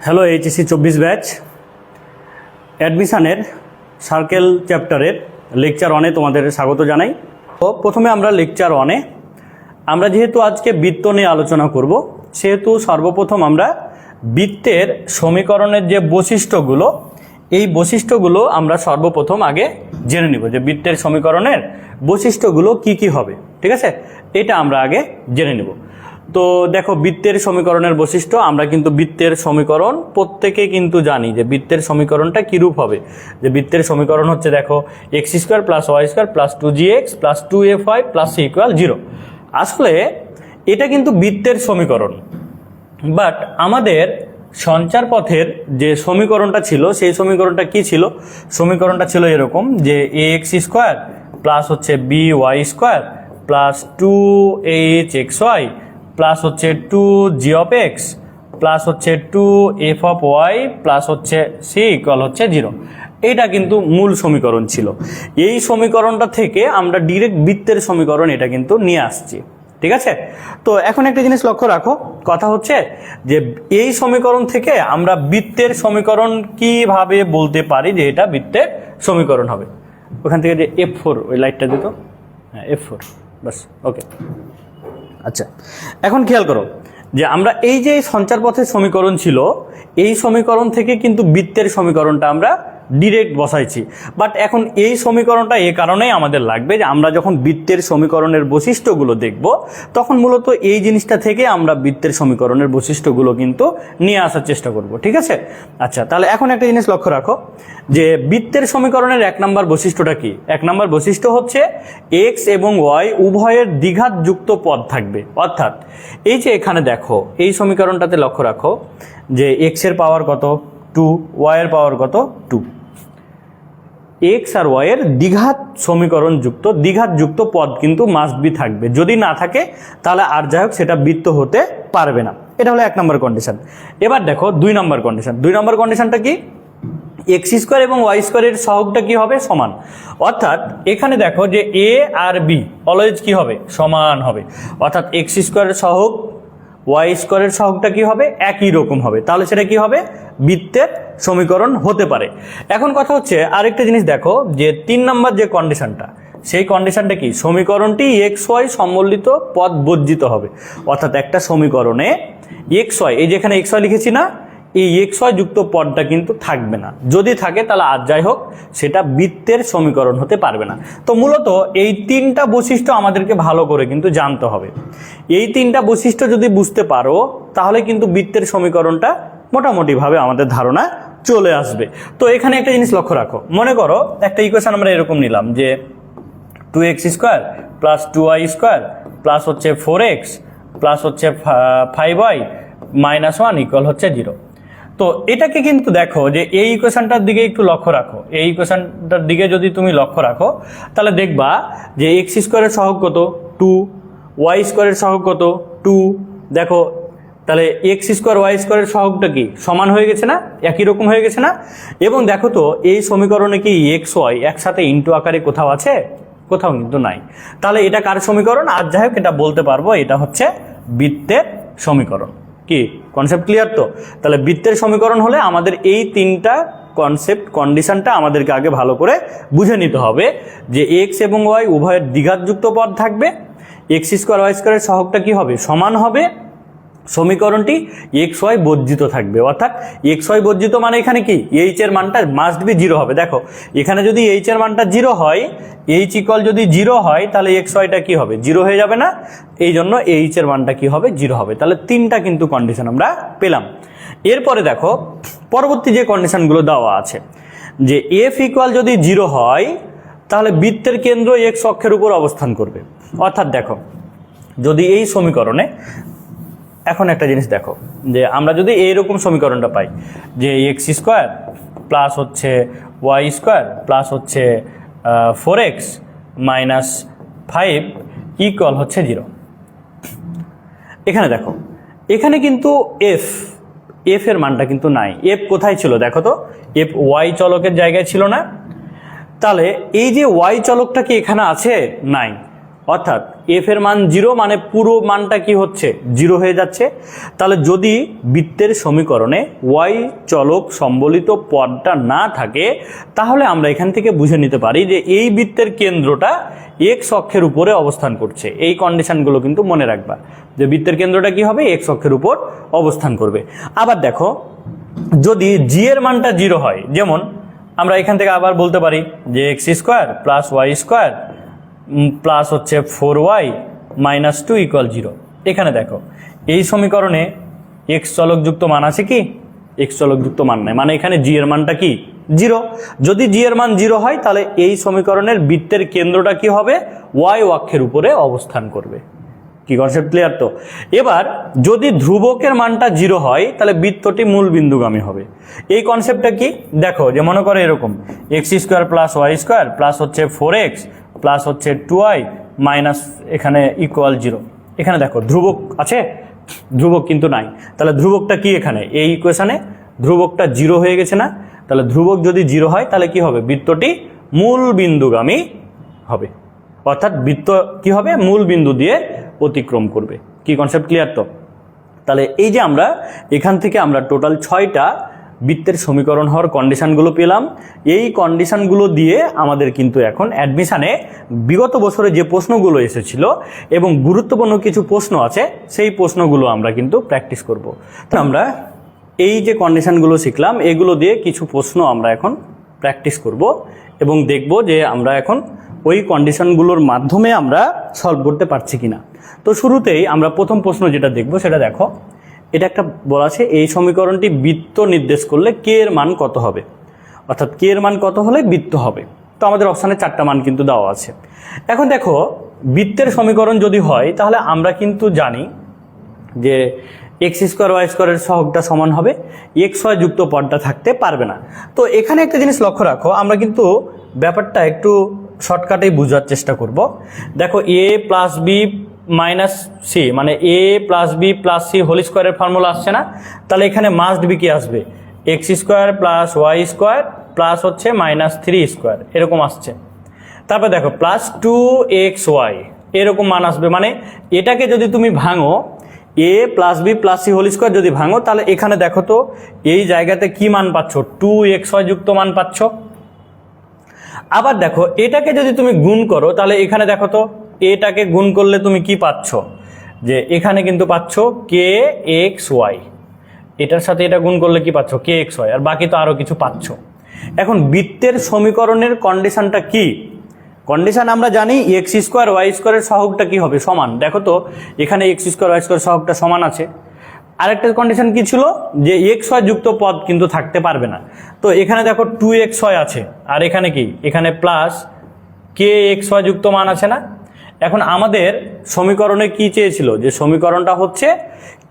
Hello HSC 24 batch অ্যাডমিশনের circle চ্যাপ্টারের lecture 1-এ তোমাদের স্বাগত জানাই। তো প্রথমে আমরা লেকচার 1-এ আমরা যেহেতু আজকে বৃত্ত নিয়ে আলোচনা করব, সেহেতু সর্বপ্রথম আমরা বৃত্তের সমীকরণের যে বৈশিষ্ট্যগুলো, এই বৈশিষ্ট্যগুলো আমরা সর্বপ্রথম আগে জেনে নিব যে বৃত্তের সমীকরণের বৈশিষ্ট্যগুলো কি কি হবে। ঠিক আছে, এটা আমরা আগে জেনে নিব। তো দেখো, বৃত্তের সমীকরণের বৈশিষ্ট্য, আমরা কিন্তু বৃত্তের সমীকরণ প্রত্যেকে কিন্তু জানি যে বৃত্তের সমীকরণটা কীরূপ হবে। যে বৃত্তের সমীকরণ হচ্ছে, দেখো, x square plus Y square plus 2gx plus 2fy plus c = 0। আসলে এটা কিন্তু বৃত্তের সমীকরণ, বাট আমাদের সঞ্চার পথের যে সমীকরণটা ছিল, সেই সমীকরণটা কি ছিল? সমীকরণটা ছিল এরকম যে ax স্কোয়ার প্লাস হচ্ছে by square plus 2hxy plus হচ্ছে 2g(x) প্লাস হচ্ছে 2f(y) প্লাস হচ্ছে c = 0। এইটা কিন্তু মূল সমীকরণ ছিল। এই সমীকরণটা থেকে আমরা ডিরেক্ট বৃত্তের সমীকরণ এটা কিন্তু নিয়ে আসছি। ঠিক আছে, তো এখন একটা জিনিস লক্ষ্য রাখো, কথা হচ্ছে যে এই সমীকরণ থেকে আমরা বৃত্তের সমীকরণ কিভাবে বলতে পারি যে এটা বৃত্তের সমীকরণ হবে। ওখান থেকে যে F4 ওই লাইটটা দিত, হ্যাঁ F4, বাস, ওকে। আচ্ছা, এখন খেয়াল করো যে আমরা এই যে সঞ্চারপথের সমীকরণ ছিল, এই সমীকরণ থেকে কিন্তু বৃত্তের সমীকরণটা আমরা ডিরেক্ট বসাইছি। বাট এখন এই সমীকরণটা এ কারণেই আমাদের লাগবে যে আমরা যখন বৃত্তের সমীকরণের বৈশিষ্ট্যগুলো দেখব, তখন মূলত এই জিনিসটা থেকে আমরা বৃত্তের সমীকরণের বৈশিষ্ট্যগুলো কিন্তু নিয়ে আসার চেষ্টা করব। ঠিক আছে, আচ্ছা, তাহলে এখন একটা জিনিস লক্ষ্য রাখো যে বৃত্তের সমীকরণের 1 নম্বর বৈশিষ্ট্যটা কি? 1 নম্বর বৈশিষ্ট্য হচ্ছে এক্স এবং ওয়াই উভয়ের দ্বিঘাতযুক্ত পদ থাকবে। অর্থাৎ এই যে এখানে দেখো, এই সমীকরণটাতে লক্ষ্য রাখো যে এক্স এর পাওয়ার কত? 2, ওয়াই এর পাওয়ার কত? 2। এক্স আর ওয়াই এর দ্বিঘাতযুক্ত পদ কিন্তু মাস্ট বি থাকবে। যদি না থাকে তাহলে আর যাই হোক সেটা বৃত্ত হতে পারবে না। এটা হলো 1 নম্বর কন্ডিশন। এবার দেখো 2 নম্বর কন্ডিশন। 2 নম্বর কন্ডিশনটা কি? এক্স স্কোয়ার এবং ওয়াই স্কোয়ারের সহগটা কি হবে? সমান। অর্থাৎ এখানে দেখো যে এ আর বি অলওয়েজ কি হবে? সমান হবে। অর্থাৎ এক্স স্কোয়ারের সহগ ওয়াই স্কোয়ারের সহগটা কি হবে? একই রকম হবে। তাহলে সেটা কি হবে? বৃত্তের সমীকরণ হতে পারে। এখন কথা হচ্ছে আরেকটা জিনিস দেখো যে 3 নম্বর যে কন্ডিশনটা, সেই কন্ডিশনটা কি? সমীকরণটি এক্স ওয়াই সম্বলিত পদ বর্জিত হবে। অর্থাৎ একটা সমীকরণে এক্স ওয়াই, এই যেখানে এক্স ওয়াই লিখেছি না, এই এক্স ওয়াই যুক্ত পদটা কিন্তু থাকবে না। যদি থাকে তাহলে আর যাই হোক সেটা বৃত্তের সমীকরণ হতে পারবে না। তো মূলত এই 3টা বৈশিষ্ট্য আমাদেরকে ভালো করে কিন্তু জানতে হবে। এই 3টা বৈশিষ্ট্য যদি বুঝতে পারো তাহলে কিন্তু বৃত্তের সমীকরণটা মোটামুটিভাবে আমাদের ধারণা চলে আসবে। তো এখানে একটা জিনিস লক্ষ্য রাখো, মনে করো একটা ইকুয়েশন আমরা এরকম নিলাম যে 2x square plus 2y square plus হচ্ছে 4x প্লাস হচ্ছে 5y মাইনাস 1 = 0। তো এটাকে কিন্তু দেখো যে এই ইকুয়েশনটার দিকে একটু লক্ষ্য রাখো। এই ইকুয়েশনটার দিকে যদি তুমি লক্ষ্য রাখো তাহলে দেখবা যে এক্স স্কোয়ারের সহগ কত? 2, ওয়াই স্কোয়ারের সহগ কত? 2। দেখো তাহলে এক্স স্কোয়ার ওয়াই স্কোয়ারের সহগটা কি? সমান হয়ে গেছে না? একই রকম হয়ে গেছে না? এবং দেখো তো এই সমীকরণে কি এক্স ওয়াই একসাথে ইন্টু আকারে কোথাও আছে? কোথাও কিন্তু নাই। তাহলে এটা কার সমীকরণ? আর যাই হোক এটা বলতে পারবো এটা হচ্ছে বৃত্তের সমীকরণ। কি কনসেপ্ট ক্লিয়ার? তো তাহলে বৃত্তের সমীকরণ হলে আমাদের এই 3টা কন্ডিশনটা আমাদেরকে আগে ভালো করে বুঝে নিতে হবে যে এক্স এবং ওয়াই উভয়ের দ্বিঘাতযুক্ত পদ থাকবে, এক্স স্কোয়ার ওয়াই স্কোয়ারের সহগটা কি হবে? সমান হবে, সমীকরণটি এক্স ওয়াই বর্জিত থাকবে। অর্থাৎ এক্স ওয়াই বর্জিত মানে এখানে কি? এইচ এর মানটা মাস্ট বি 0 হবে। দেখো এখানে যদি এইচ এর মানটা 0 হয়, এইচ ইকুয়াল যদি 0 হয় তাহলে এক্স ওয়াইটা কি হবে? 0 হয়ে যাবে না? এই জন্য এইচ এর মানটা কি হবে? 0 হবে। তাহলে 3টা কিন্তু কন্ডিশন আমরা পেলাম। এরপরে দেখো পরবর্তী যে কন্ডিশনগুলো দেওয়া আছে যে এফ ইকুয়াল যদি 0 হয় তাহলে বৃত্তের কেন্দ্র এক্স অক্ষের উপর অবস্থান করবে। অর্থাৎ দেখো যদি এই সমীকরণে, এখন একটা জিনিস দেখো যে আমরা যদি এইরকম সমীকরণটা পাই যে এক্স স্কোয়ার প্লাস হচ্ছে ওয়াই স্কোয়ার প্লাস হচ্ছে 4x মাইনাস 5 = 0। এখানে দেখো এখানে কিন্তু এফ এর মানটা কিন্তু নাই। এফ কোথায় ছিল? দেখো তো এফ ওয়াই চলকের জায়গায় ছিল না? তাহলে এই যে ওয়াই চলকটা কি এখানে আছে? নাই। অর্থাৎ এফ এর মান 0 মানে পুরো মানটা কি হচ্ছে 0 হয়ে যাচ্ছে। তাহলে যদি বৃত্তের সমীকরণে ওয়াই চলক সম্বলিত পদটা না থাকে তাহলে আমরা এখান থেকে বুঝে নিতে পারি যে এই বৃত্তের কেন্দ্রটা এক্স অক্ষের উপরে অবস্থান করছে। এই কন্ডিশনগুলো কিন্তু মনে রাখবা যে বৃত্তের কেন্দ্রটা কি হবে এক্স অক্ষের উপর অবস্থান করবে। আবার দেখো যদি জি এর মানটা 0 হয়, যেমন আমরা এখান থেকে আবার বলতে পারি যে x square plus Y square plus হচ্ছে 4y মাইনাস 2 ইকুয়াল 0। এখানে দেখো এই সমীকরণে এক্স চলকযুক্ত মান আছে কি? এক্স চলকযুক্ত মান নাই, মানে এখানে জি এর মানটা কি 0। যদি জি এর মান 0 হয় তাহলে এই সমীকরণের বৃত্তের কেন্দ্রটা কি হবে ওয়াই অক্ষের উপরে অবস্থান করবে। কি কনসেপ্ট ক্লিয়ার তো? এবার যদি ধ্রুবকের মানটা 0 হয় তাহলে বৃত্তটি মূল বিন্দুগামী হবে। এই কনসেপ্টটা কি দেখো, যে মনে করো এরকম x square plus Y square plus হচ্ছে 4x প্লাস হচ্ছে 2y মাইনাস এখানে ইকুয়াল 0। এখানে দেখো ধ্রুবক আছে, ধ্রুবক কিন্তু নাই। তাহলে ধ্রুবকটা কি এখানে এই ইকুয়েশনে ধ্রুবকটা 0 হয়ে গেছে না? তাহলে ধ্রুবক যদি 0 হয় তাহলে কি হবে বৃত্তটি মূল বিন্দুগামী হবে, অর্থাৎ বৃত্ত কি হবে মূল বিন্দু দিয়ে অতিক্রম করবে। কি কনসেপ্ট ক্লিয়ার তো? তাহলে এই যে আমরা এখান থেকে আমরা টোটাল 6টা বৃত্তের সমীকরণ হওয়ার কন্ডিশনগুলো পেলাম। এই কন্ডিশনগুলো দিয়ে আমাদের কিন্তু এখন অ্যাডমিশানে বিগত বছরে যে প্রশ্নগুলো এসেছিল এবং গুরুত্বপূর্ণ কিছু প্রশ্ন আছে সেই প্রশ্নগুলো আমরা কিন্তু প্র্যাকটিস করব। আমরা এই যে কন্ডিশনগুলো শিখলাম এগুলো দিয়ে কিছু প্রশ্ন আমরা এখন প্র্যাকটিস করব এবং দেখব যে আমরা এখন ওই কন্ডিশনগুলোর মাধ্যমে আমরা সলভ করতে পারছি কিনা। তো শুরুতেই আমরা প্রথম প্রশ্ন যেটা দেখব সেটা দেখো, এটা একটা বলা আছে এই সমীকরণটি বৃত্ত নির্দেশ করলে কে এর মান কত হবে, অর্থাৎ কে এর মান কত হলে বৃত্ত হবে। তো আমাদের অপশানে 4টা মান কিন্তু দেওয়া আছে। এখন দেখো বৃত্তের সমীকরণ যদি হয় তাহলে আমরা কিন্তু জানি যে এক্স স্কোয়ার ওয়াই স্কোয়ারের সহগটা সমান হবে, এক্স ওয়াই যুক্ত পদটা থাকতে পারবে না। তো এখানে একটা জিনিস লক্ষ্য রাখো, আমরা কিন্তু ব্যাপারটা একটু শর্টকাটেই বোঝার চেষ্টা করব। দেখো A plus B minus C মানে A plus B plus C whole স্কোয়ারের ফর্মুলা আসছে না? তাহলে এখানে মাস্ট বি কি আসবে X square plus Y square plus হচ্ছে মাইনাস 3 স্কোয়ার এরকম আসছে। তারপর দেখো প্লাস 2xy এরকম মান আসবে। মানে এটাকে যদি তুমি ভাঙো A plus B plus C whole square যদি ভাঙো তাহলে এখানে দেখো তো এই জায়গাতে কি মান পাচ্ছ 2xy যুক্ত মান পাচ্ছ। আবার দেখো এটাকে যদি তুমি গুণ করো তাহলে এখানে দেখো তো এটাকে গুণ করলে তুমি কি পাচ্ছ, যে এখানে কিন্তু পাচ্ছ কে এক্স ওয়াই, এটার সাথে এটা গুণ করলে কি পাচ্ছ কে এক্স ওয়াই, আর বাকি তো আরও কিছু পাচ্ছ। এখন বৃত্তের সমীকরণের কন্ডিশনটা কি? কন্ডিশন আমরা জানি এক্স স্কোয়ার ওয়াই স্কোয়ারের সহগটা কি হবে সমান। দেখো তো এখানে এক্স স্কোয়ার ওয়াই স্কোয়ার সহগটা সমান আছে। আরেকটা কন্ডিশন কি ছিল যে এক্স ওয়াই যুক্ত পদ কিন্তু থাকতে পারবে না। তো এখানে দেখো 2xy আছে আর এখানে কি এখানে প্লাস কে এক্স ওয়াই যুক্ত মান আছে না? এখন আমাদের সমীকরণে কি চেয়েছিল, যে সমীকরণটা হচ্ছে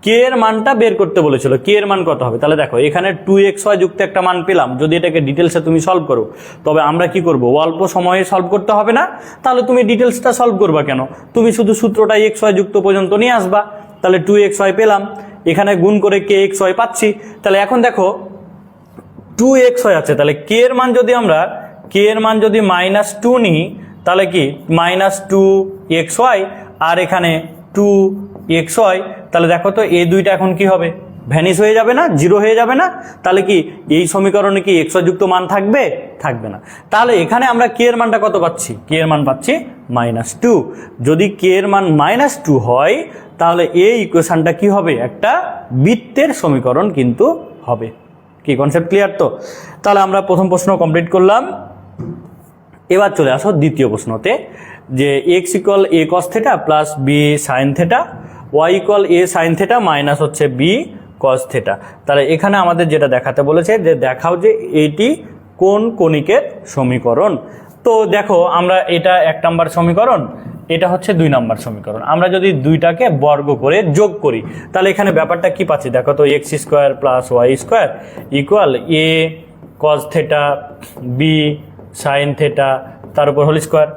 কে এর মানটা বের করতে বলেছিল, কে এর মান কত হবে। তাহলে দেখো এখানে 2xy যুক্ত একটা মান পেলাম, যদি এটাকে ডিটেলসে তুমি সলভ করো তবে আমরা কি করব অল্প সময়ে সলভ করতে হবে না, তাহলে তুমি ডিটেলসটা সলভ করবা কেন, তুমি শুধু সূত্রটা xy যুক্ত পর্যন্ত নিয়ে আসবা। তাহলে 2xy পেলাম, এখানে গুণ করে কে এক্স ওয়াই পাচ্ছি। তাহলে এখন দেখো 2xy আছে, তাহলে কে এর মান যদি আমরা কে এর মান যদি -2 নিই তাহলে কি -2xy আর এখানে 2xy, তাহলে দেখো তো এই দুইটা এখন কি হবে ভ্যানিশ হয়ে যাবে না, 0 হয়ে যাবে না? তাহলে কি এই সমীকরণে কি xy যুক্ত মান থাকবে? থাকবে না। তাহলে এখানে আমরা কে এর মানটা কত পাচ্ছি? কে এর মান পাচ্ছি -2। যদি কে এর মান -2 হয় তাহলে এই ইকুয়েশনটা কি হবে একটা বৃত্তের সমীকরণ কিন্তু হবে। কি কনসেপ্ট ক্লিয়ার তো? তাহলে আমরা প্রথম প্রশ্ন কমপ্লিট করলাম। এবার চলে আসো দ্বিতীয় প্রশ্নতে, যে X equal A cos theta plus B sine theta, Y equal A sine theta minus হচ্ছে বি কস থেটা। তাহলে এখানে আমাদের যেটা দেখাতে বলেছে যে দেখাও যে এটি কোন কণিকের সমীকরণ। তো দেখো আমরা এটা 1 নম্বর সমীকরণ, এটা হচ্ছে 2 নম্বর সমীকরণ। আমরা যদি দুইটাকে বর্গ করে যোগ করি তাহলে এখানে ব্যাপারটা কি পাচ্ছি, দেখো তো x square plus Y square equal A cos theta B sine theta তার উপর whole square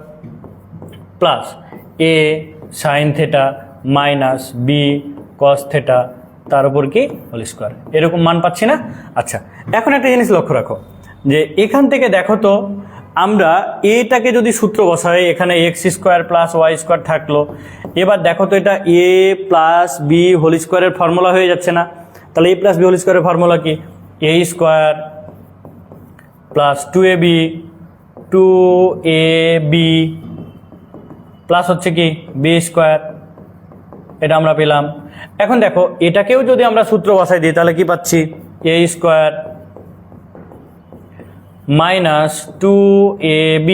plus A sine theta minus B cos theta তার উপর কি হোল স্কোয়ার, এরকম মান পাচ্ছি না? আচ্ছা, এখন একটা জিনিস লক্ষ্য রাখো যে এখান থেকে দেখো তো আমরা এটাকে যদি সূত্র বসাই, এখানে x square plus Y square থাকলো। এবার দেখো তো এটা এ প্লাস বি হোল স্কোয়ারের ফর্মুলা হয়ে যাচ্ছে না? তাহলে এ প্লাস বি হোল স্কোয়ারের ফর্মুলা কি? A square plus 2ab 2ab plus হচ্ছে কি বি স্কোয়ার, এটা আমরা পেলাম। এখন দেখো এটাকেও যদি আমরা সূত্র বসাই দিই তাহলে কি পাচ্ছি? এ স্কোয়ার মাইনাস 2ab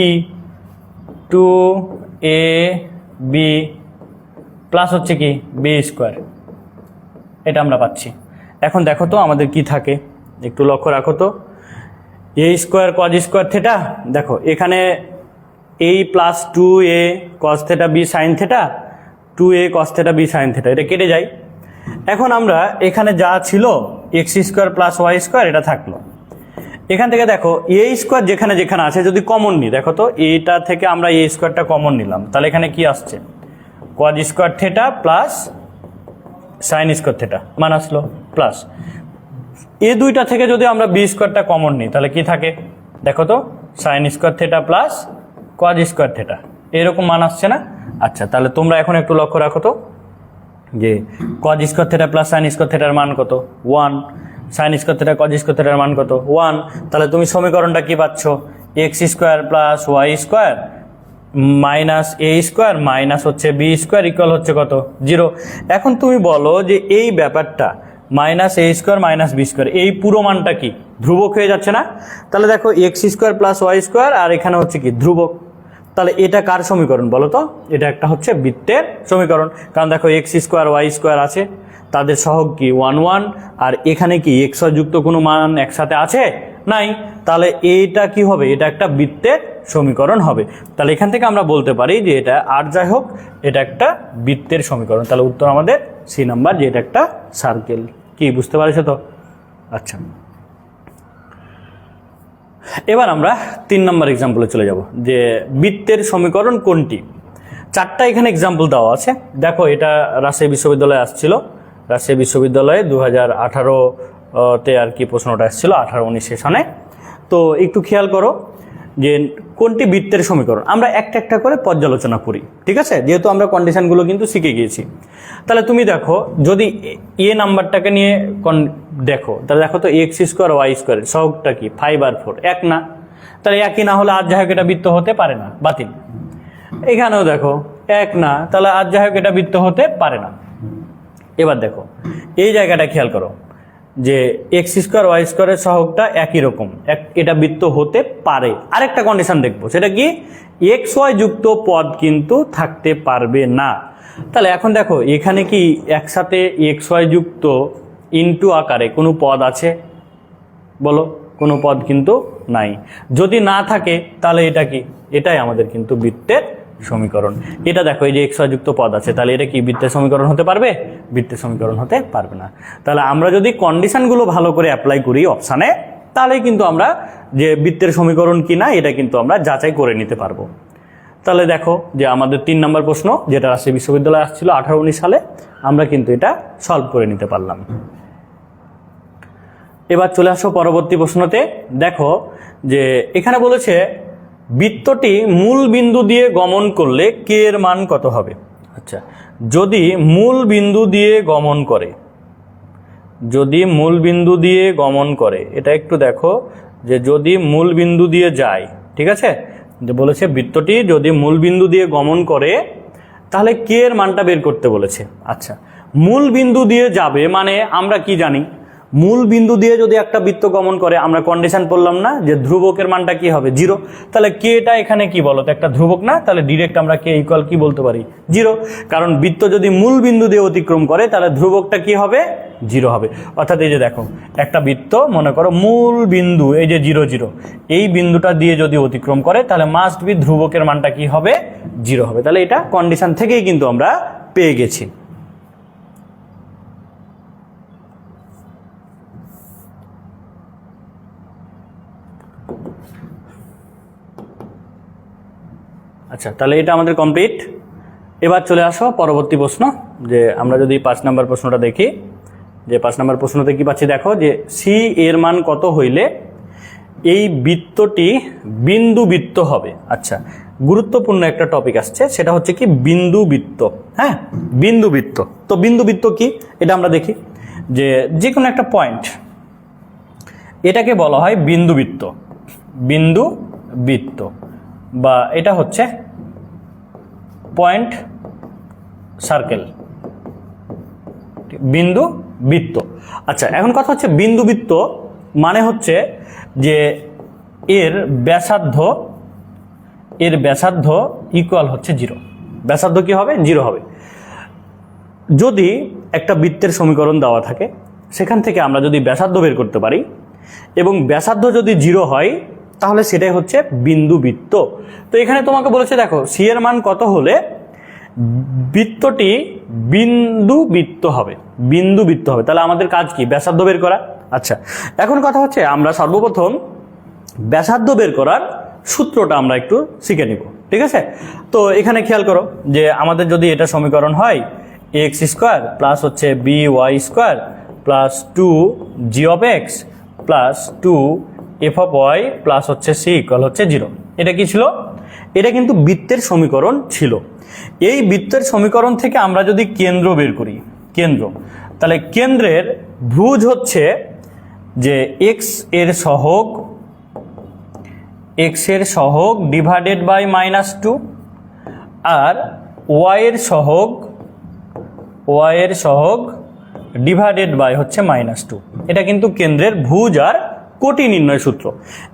প্লাস হচ্ছে কি বি স্কোয়ার, এটা আমরা পাচ্ছি। এখন দেখো তো আমাদের কি থাকে, একটু লক্ষ্য রাখো তো। A square cos square theta, দেখো এখানে এই plus 2a cos theta B sine theta, 2a cos theta B sine theta, এটা কেটে যায়। এখন আমরা এখানে যা ছিল x square plus Y square এটা থাকলো। এখান থেকে দেখো এ স্কোয়ার যেখানে যেখানে আছে যদি কমন নিই, দেখো তো এটা থেকে আমরা এ স্কোয়ারটা কমন নিলাম, তাহলে এখানে কি আসছে? Cause square theta plus sine square theta মান আসলো, প্লাস এ দুইটা থেকে যদি আমরা বি স্কোয়ারটা কমন নিই তাহলে কি থাকে? দেখো তো sign square theta plus cos square theta, এরকম মান আসছে না? আচ্ছা, তাহলে তোমরা এখন একটু লক্ষ্য রাখো তো যে cos square theta plus sine square থেটার মান কত? 1। Sine square theta cos square থেটার মান কত? 1। তাহলে তুমি সমীকরণটা কি পাচ্ছ? X square plus Y square minus A square minus হচ্ছে বি স্কোয়ার ইকুয়াল হচ্ছে কত? 0। এখন তুমি বলো যে এই ব্যাপারটা minus A square minus B square, এই পুরো মানটা কি ধ্রুবক হয়ে যাচ্ছে না? তাহলে দেখো x square plus Y square আর এখানে হচ্ছে কি ধ্রুবক। তাহলে এটা কার সমীকরণ বলো তো? এটা একটা হচ্ছে বৃত্তের সমীকরণ, কারণ দেখো এক্স স্কোয়ার ওয়াই স্কোয়ার আছে, তাদের সহগ কি 1 1, আর এখানে কি এক্স যুক্ত কোনো মান একসাথে আছে? নাই। তাহলে এইটা কি হবে? এটা একটা বৃত্তের সমীকরণ হবে। তাহলে এখান থেকে আমরা বলতে পারি যে এটা আর যাই হোক এটা একটা বৃত্তের সমীকরণ। তাহলে উত্তর আমাদের সি নাম্বার, যে এটা একটা সার্কেল। কি বুঝতে পারছো তো? আচ্ছা, এবার আমরা 3 নম্বর এক্সাম্পলে চলে যাব যে বৃত্তের সমীকরণ কোনটি। 4টা এখানে এক্সাম্পল দেওয়া আছে। দেখো এটা রাজশাহী বিশ্ববিদ্যালয়ে আসছিল, রাজশাহী বিশ্ববিদ্যালয়ে 2018-তে আর কি প্রশ্নটা আসছিল, 18-19 সেশনে। তো একটু খেয়াল করো যে কোনটি বৃত্তের সমীকরণ। আমরা একটা একটা করে পর্যালোচনা করি, ঠিক আছে? যেহেতু আমরা কন্ডিশনগুলো কিন্তু শিখে গিয়েছি। তাহলে তুমি দেখো যদি এ নাম্বারটাকে নিয়ে দেখো, তাহলে দেখো তো এক্স স্কোয়ার ওয়াই স্কোয়ার সহগটা কি 5 আর 4, এক না? তাহলে একই না হলে আর যাই হোক এটা বৃত্ত হতে পারে না, বাতিল। এখানেও দেখো এক না, তাহলে আর যাই হোক এটা বৃত্ত হতে পারে না। এবার দেখো এই জায়গাটা খেয়াল করো যে এক্স স্কোয়ার ওয়াই স্কোয়ারের সহগটা একই রকম, এটা বৃত্ত হতে পারে। আরেকটা কন্ডিশন দেখবো, সেটা কি? এক্স ওয়াই যুক্ত পদ কিন্তু থাকতে পারবে না। তাহলে এখন দেখো এখানে কি একসাথে এক্স ওয়াই যুক্ত ইনটু আকারে কোনো পদ আছে? বলো, কোনো পদ কিন্তু নাই। যদি না থাকে তাহলে এটা কি? এটাই আমাদের কিন্তু বৃত্তের সমীকরণ। এটা দেখো এই যে এক্স ওয়াই যুক্ত পদ আছে, তাহলে এটা কি বৃত্তের সমীকরণ হতে পারবে? বৃত্তের সমীকরণ হতে পারবে না। তাহলে আমরা যদি কন্ডিশনগুলো ভালো করে অ্যাপ্লাই করি অপশানে, তাহলে কিন্তু আমরা যে বৃত্তের সমীকরণ কি না এটা কিন্তু আমরা যাচাই করে নিতে পারবো। তাহলে দেখো যে আমাদের 3 নম্বর প্রশ্ন, যেটা রাজশাহী বিশ্ববিদ্যালয়ে আসছিল 18-19 সালে, আমরা কিন্তু এটা সলভ করে নিতে পারলাম। এবার চলে আসো পরবর্তী প্রশ্নতে। দেখো যে এখানে বলেছে বৃত্তটি মূল বিন্দু দিয়ে গমন করলে কে এর মান কত হবে? আচ্ছা, যদি মূল বিন্দু দিয়ে গমন করে, যদি মূল বিন্দু দিয়ে গমন করে, এটা একটু দেখো যে যদি মূল বিন্দু দিয়ে যায়, ঠিক আছে? যে বলেছে বৃত্তটি যদি মূল বিন্দু দিয়ে গমন করে তাহলে কে এর মানটা বের করতে বলেছে। আচ্ছা, মূল বিন্দু দিয়ে যাবে মানে আমরা কি জানি? মূল বিন্দু দিয়ে যদি একটা বৃত্ত গমন করে, আমরা কন্ডিশন পড়লাম না যে ধ্রুবকের মানটা কি হবে? 0। তাহলে কেটা এখানে কি বলো তো? একটা ধ্রুবক না? তাহলে ডিরেক্ট আমরা কে ইকুয়াল কি বলতে পারি? 0। কারণ বৃত্ত যদি মূল বিন্দু দিয়ে অতিক্রম করে তাহলে ধ্রুবকটা কি হবে? 0 হবে। অর্থাৎ এই যে দেখো একটা বৃত্ত মনে করো মূল বিন্দু এই যে 0 0, এই বিন্দুটা দিয়ে যদি অতিক্রম করে তাহলে মাস্ট বি ধ্রুবকের মানটা কি হবে? 0 হবে। তাহলে এটা কন্ডিশন থেকেই কিন্তু আমরা পেয়ে গেছি। আচ্ছা, তাহলে এটা আমাদের কমপ্লিট। এবার চলে আসো পরবর্তী প্রশ্ন, যে আমরা যদি 5 নম্বর প্রশ্নটা দেখি, যে 5 নম্বর প্রশ্নতে কি পাচ্ছি দেখো যে সি এর মান কত হইলে এই বৃত্তটি বিন্দু বৃত্ত হবে। আচ্ছা, গুরুত্বপূর্ণ একটা টপিক আসছে, সেটা হচ্ছে কি বিন্দু বৃত্ত। হ্যাঁ, বিন্দু বৃত্ত। তো বিন্দু বৃত্ত কি এটা আমরা দেখি, যে কোনো একটা পয়েন্ট, এটাকে বলা হয় বিন্দু বৃত্ত। বিন্দু বৃত্ত বা এটা হচ্ছে পয়েন্ট সার্কেল, বিন্দু বৃত্ত। আচ্ছা, এখন কথা হচ্ছে বিন্দু বৃত্ত মানে হচ্ছে যে এর ব্যাসার্ধ ইকুয়াল হচ্ছে 0। ব্যাসার্ধ কি হবে? 0 হবে। যদি একটা বৃত্তের সমীকরণ দেওয়া থাকে, সেখান থেকে আমরা যদি ব্যাসার্ধ বের করতে পারি এবং ব্যাসার্ধ যদি 0 হয়, তাহলে সেটাই হচ্ছে বিন্দু বৃত্ত। তো এখানে তোমাকে বলেছে দেখো সি এর মান কত হলে বৃত্তটি বিন্দু বৃত্ত হবে। বিন্দু বৃত্ত হবে, তাহলে আমাদের কাজ কি? ব্যাসার্ধ বের করা। আচ্ছা, এখন কথা হচ্ছে আমরা সর্বপ্রথম ব্যাসার্ধ বের করার সূত্রটা আমরা একটু শিখে নিব, ঠিক আছে? তো এখানে খেয়াল করো যে আমাদের যদি এটা সমীকরণ হয় এক্স স্কোয়ার প্লাস হচ্ছে b y square plus 2g of x plus 2f of y plus হচ্ছে সি ইকুয়াল হচ্ছে 0। এটা কি ছিল? এটা কিন্তু বৃত্তের সমীকরণ ছিল। এই বৃত্তের সমীকরণ থেকে আমরা যদি কেন্দ্র বের করি, কেন্দ্র, তাহলে কেন্দ্রের ভুজ হচ্ছে যে এক্স এর সহগ ডিভাইডেড বাই -2 আর ওয়াই এর সহগ ডিভাইডেড বাই হচ্ছে -2। এটা কিন্তু কেন্দ্রের ভুজ আর কোটি নির্ণয় সূত্র।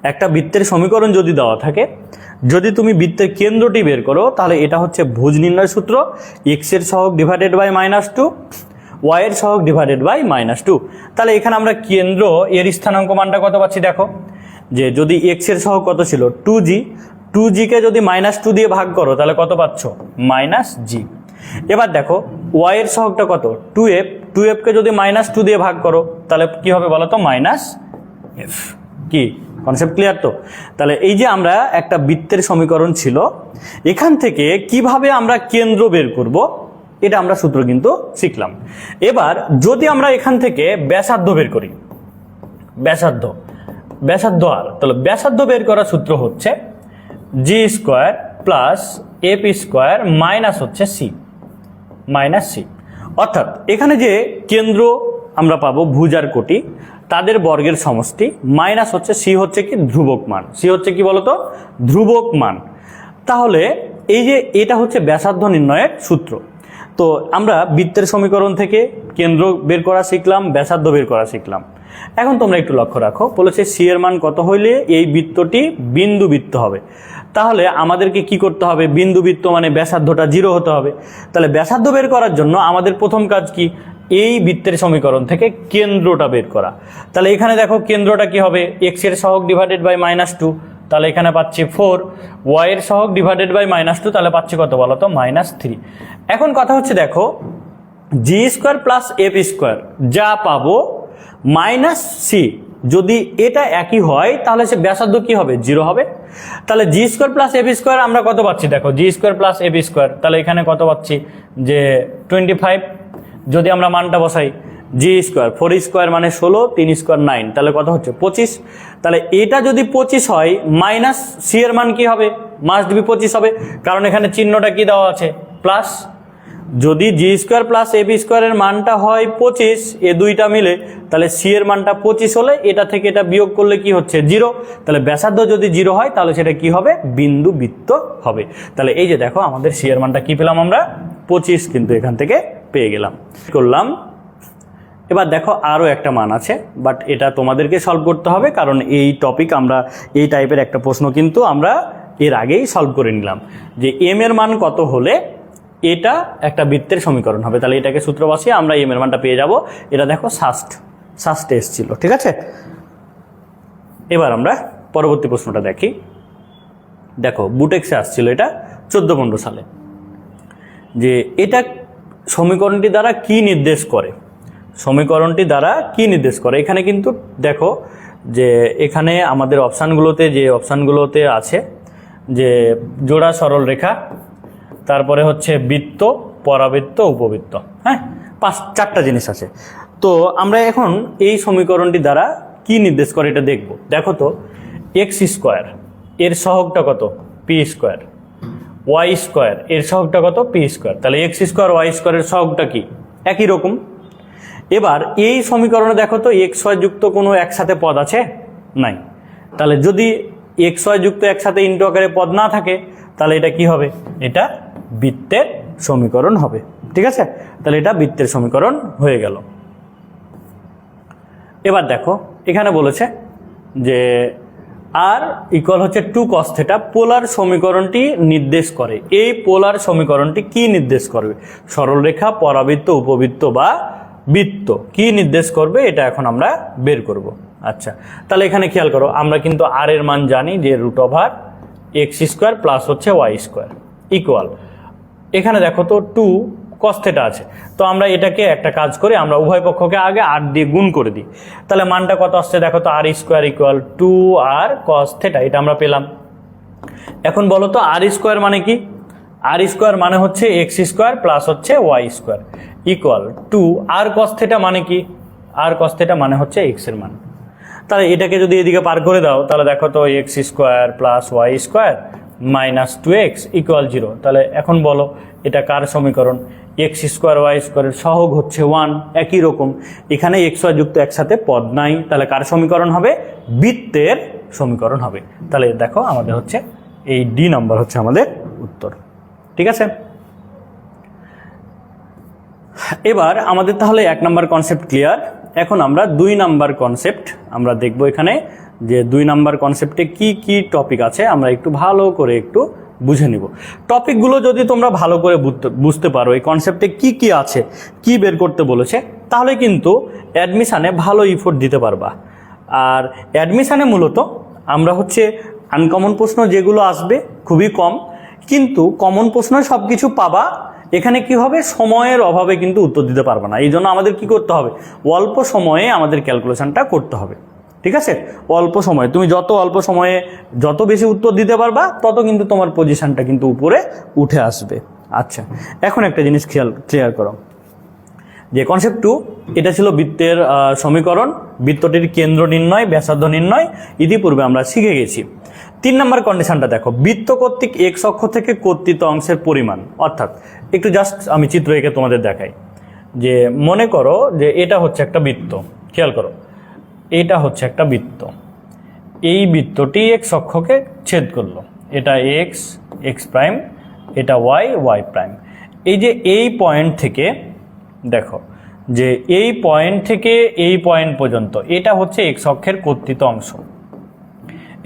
একটা বৃত্তের সমীকরণ যদি দেওয়া থাকে, যদি তুমি বৃত্তের কেন্দ্রটি বের করো, তাহলে এটা হচ্ছে ভুজ নির্ণয় সূত্র, এক্স এর সহগ ডিভাইডেড বাই -2, ওয়াই এর সহগ ডিভাইডেড বাই -2। তাহলে এখানে আমরা কেন্দ্র এর স্থানাঙ্ক মানটা কত পাচ্ছি দেখো, যে যদি এক্স এর সহগ কত ছিল 2g কে যদি -2 দিয়ে ভাগ করো তাহলে কত পাচ্ছ? -g। এবার দেখো ওয়াই এর সহগটা কত? 2f কে যদি -2 দিয়ে ভাগ করো তাহলে কি হবে বলো তো? -f। কি কনসেপ্ট ক্লিয়ার? তো তাহলে এই যে আমরা একটা বৃত্তের সমীকরণ ছিল, এখান থেকে কিভাবে আমরা কেন্দ্র বের করব, এটা আমরা সূত্র কিন্তু শিখলাম। এবার যদি আমরা এখান থেকে ব্যাসার্ধ বের করি, ব্যাসার্ধ আর, তাহলে ব্যাসার্ধ বের করার সূত্র হচ্ছে G square plus F square minus হচ্ছে সি, অর্থাৎ এখানে যে কেন্দ্র আমরা পাবো ভুজ আর কোটি, তাদের বর্গের সমষ্টি মাইনাস হচ্ছে সি, হচ্ছে কি ধ্রুবক মান। সি হচ্ছে কি বলতো? ধ্রুবক মান। তাহলে এই যে এটা হচ্ছে ব্যাসার্ধ নির্ণয়ের সূত্র। তো আমরা বৃত্তের সমীকরণ থেকে কেন্দ্র বের করা শিখলাম, ব্যাসার্ধ বের করা শিখলাম। এখন তোমরা একটু লক্ষ্য রাখো, বলেছে সি এর মান কত হইলে এই বৃত্তটি বিন্দু বৃত্ত হবে। তাহলে আমাদেরকে কি করতে হবে? বিন্দু বৃত্ত মানে ব্যাসার্ধটা 0 হতে হবে। তাহলে ব্যাসার্ধ বের করার জন্য আমাদের প্রথম কাজ কি? এই বৃত্তের সমীকরণ থেকে কেন্দ্রটা বের করা। তাহলে এখানে দেখো কেন্দ্রটা কি হবে? এক্স এর সহগ ডিভাইডেড বাই -2, তাহলে এখানে পাচ্ছি 4, ওয়াই এর সহগ ডিভাইডেড বাই -2, তাহলে পাচ্ছি কত বলো তো? -3। এখন কথা হচ্ছে দেখো জি স্কোয়ার প্লাস এফ স্কোয়ার যা পাবো মাইনাস সি, যদি এটা একই হয় তাহলে সে ব্যাসার্ধ কি হবে? 0 হবে। তাহলে জি স্কোয়ার প্লাস এফ স্কোয়ার আমরা কত পাচ্ছি দেখো, জি স্কোয়ার প্লাস এফ স্কোয়ার, তাহলে এখানে কত পাচ্ছি যে 25। যদি আমরা মানটা বসাই, জি স্কোয়ার 4 স্কোয়ার মানে 16, 3 স্কোয়ার 9, তাহলে কত হচ্ছে? 25। তাহলে এটা যদি 25 হয়, মাইনাস সি এর মান কি হবে? মাস্ট বি 25 হবে, কারণ এখানে চিহ্নটা কি দেওয়া আছে? প্লাস। যদি জি স্কোয়ার প্লাস এফ স্কোয়ারের মানটা হয় 25, এ দুইটা মিলে, তাহলে সি এর মানটা 25 হলে এটা থেকে এটা বিয়োগ করলে কি হচ্ছে? 0। তাহলে ব্যাসার্ধ যদি 0 হয় তাহলে সেটা কি হবে? বিন্দু বৃত্ত হবে। তাহলে এই যে দেখো আমাদের সি এর মানটা কি পেলাম আমরা? 25 কিন্তু এখান থেকে পেয়ে গেলাম, করলাম। এবার দেখো আরও একটা মান আছে, বাট এটা তোমাদেরকে সলভ করতে হবে, কারণ এই টপিক আমরা এই টাইপের একটা প্রশ্ন কিন্তু আমরা এর আগেই সলভ করে নিলাম, যে এম এর মান কত হলে এটা একটা বৃত্তের সমীকরণ হবে। তাহলে এটাকে সূত্র বসিয়ে আমরা এম এর মানটা পেয়ে যাব। এটা দেখো সাস্ট এসেছিল, ঠিক আছে? এবার আমরা পরবর্তী প্রশ্নটা দেখি। দেখো বুটেক্সে আসছিল এটা 14-15 সালে, যে এটা সমীকরণটি দ্বারা কি নির্দেশ করে, সমীকরণটি দ্বারা কি নির্দেশ করে। এখানে কিন্তু দেখো যে এখানে আমাদের অপশানগুলোতে আছে যে জোড়া সরল রেখা, তারপরে হচ্ছে বৃত্ত, পরাবৃত্ত, উপবৃত্ত। হ্যাঁ, 4টা জিনিস আছে। তো আমরা এখন এই সমীকরণটি দ্বারা কি নির্দেশ করে এটা দেখব। দেখো তো এক্স স্কোয়ার এর সহগটা কত পি স্কোয়ার, ওয়াই স্কোয়ার এর সহগটা কত পি স্কোয়ার, তাহলে এক্স স্কোয়ার ওয়াই স্কোয়ারের সহগটা কি একই রকম। এবার এই সমীকরণে দেখো তো এক্স ওয়াই যুক্ত কোনো একসাথে পদ আছে নাই, তাহলে যদি এক্স ওয়াই যুক্ত একসাথে ইন্টু আকারে পদ না থাকে তাহলে এটা কি হবে, এটা বৃত্তের সমীকরণ হবে। ঠিক আছে, তাহলে এটা বৃত্তের সমীকরণ হয়ে গেল। এবার দেখো এখানে বলেছে যে আর ইকুয়াল হচ্ছে 2 cos θ পোলার সমীকরণটি নির্দেশ করে। এই পোলার সমীকরণটি কি নির্দেশ করবে, সরলরেখা, পরাবৃত্ত, উপবৃত্ত বা বৃত্ত কি নির্দেশ করবে, এটা এখন আমরা বের করব। আচ্ছা, তাহলে এখানে খেয়াল করো, আমরা কিন্তু আর এর মান জানি যে √x স্কোয়ার প্লাস হচ্ছে ওয়াই স্কোয়ার ইকুয়াল, এখানে দেখো তো 2 cos θ আছে, তো আমরা এটাকে একটা কাজ করি, আমরা উভয় পক্ষকে আগে 8 দিয়ে গুণ করে দিই, তাহলে মানটা কত আসছে দেখো তো, আর স্কোয়ার ইকুয়াল 2r cos θ, এটা আমরা পেলাম। এখন বলো তো আর স্কোয়ার মানে কি, আর স্কোয়ার মানে হচ্ছে এক্স স্কোয়ার প্লাস হচ্ছে y square equal 2r cos θ মানে কি, আর cos θ মানে হচ্ছে এক্স এর মান। তাহলে এটাকে যদি এদিকে পার করে দাও তাহলে দেখো তো x square plus Y square minus 2x equal 0, তাহলে এখন বলো এটা কার সমীকরণ, এক্স স্কোয়ার ওয়াই স্কোয়ারের সহগ হচ্ছে 1, একই রকম এখানে এক্স ওয়াই যুক্ত একসাথে পদ নাই, তাহলে কার সমীকরণ হবে, বৃত্তের সমীকরণ হবে। তাহলে দেখো আমাদের হচ্ছে এই ডি নাম্বার হচ্ছে আমাদের উত্তর। ঠিক আছে, এবার আমাদের তাহলে 1 নাম্বার কনসেপ্ট ক্লিয়ার। এখন আমরা 2 নাম্বার কনসেপ্ট আমরা দেখব, এখানে যে 2 নাম্বার কনসেপ্টে কি কি টপিক আছে আমরা একটু ভালো করে একটু বুঝে নিব। টপিকগুলো যদি তোমরা ভালো করে বুঝতে পারো, এই কনসেপ্টে কি কি আছে, কি বের করতে বলেছে, তাহলে কিন্তু অ্যাডমিশানে ভালো ইফোর্ট দিতে পারবা। আর অ্যাডমিশানে মূলত আমরা হচ্ছে আনকমন প্রশ্ন যেগুলো আসবে খুবই কম, কিন্তু কমন প্রশ্ন সব কিছু পাবা, এখানে কি হবে, সময়ের অভাবে কিন্তু উত্তর দিতে পারবে না, এই জন্য আমাদের কি করতে হবে, অল্প সময়ে আমাদের ক্যালকুলেশনটা করতে হবে। ঠিক আছে, অল্প সময়ে তুমি যত অল্প সময়ে যত বেশি উত্তর দিতে পারবা তত কিন্তু তোমার পজিশনটা কিন্তু উপরে উঠে আসবে। আচ্ছা, এখন একটা জিনিস ক্লিয়ার করো, যে কনসেপ্ট 2 এটা ছিল বৃত্তের সমীকরণ, বৃত্তটির কেন্দ্র নির্ণয়, ব্যাসার্ধ নির্ণয় ইতিপূর্বে আমরা শিখে গেছি। 3 নম্বর কন্ডিশনটা দেখো, বৃত্ত কর্তৃক এক্স অক্ষ থেকে কর্তৃত অংশের পরিমাণ, অর্থাৎ একটু জাস্ট আমি চিত্র এঁকে তোমাদের দেখাই, যে মনে করো যে এটা হচ্ছে একটা বৃত্ত, খেয়াল করো এটা হচ্ছে একটা বৃত্ত, এই বৃত্তটি এক্স অক্ষকে ছেদ করলো, এটা এক্স এক্স প্রাইম, এটা ওয়াই ওয়াই প্রাইম, এই যে এই পয়েন্ট থেকে দেখো যে এই পয়েন্ট থেকে এই পয়েন্ট পর্যন্ত এটা হচ্ছে এক্স অক্ষের কর্তৃত অংশ,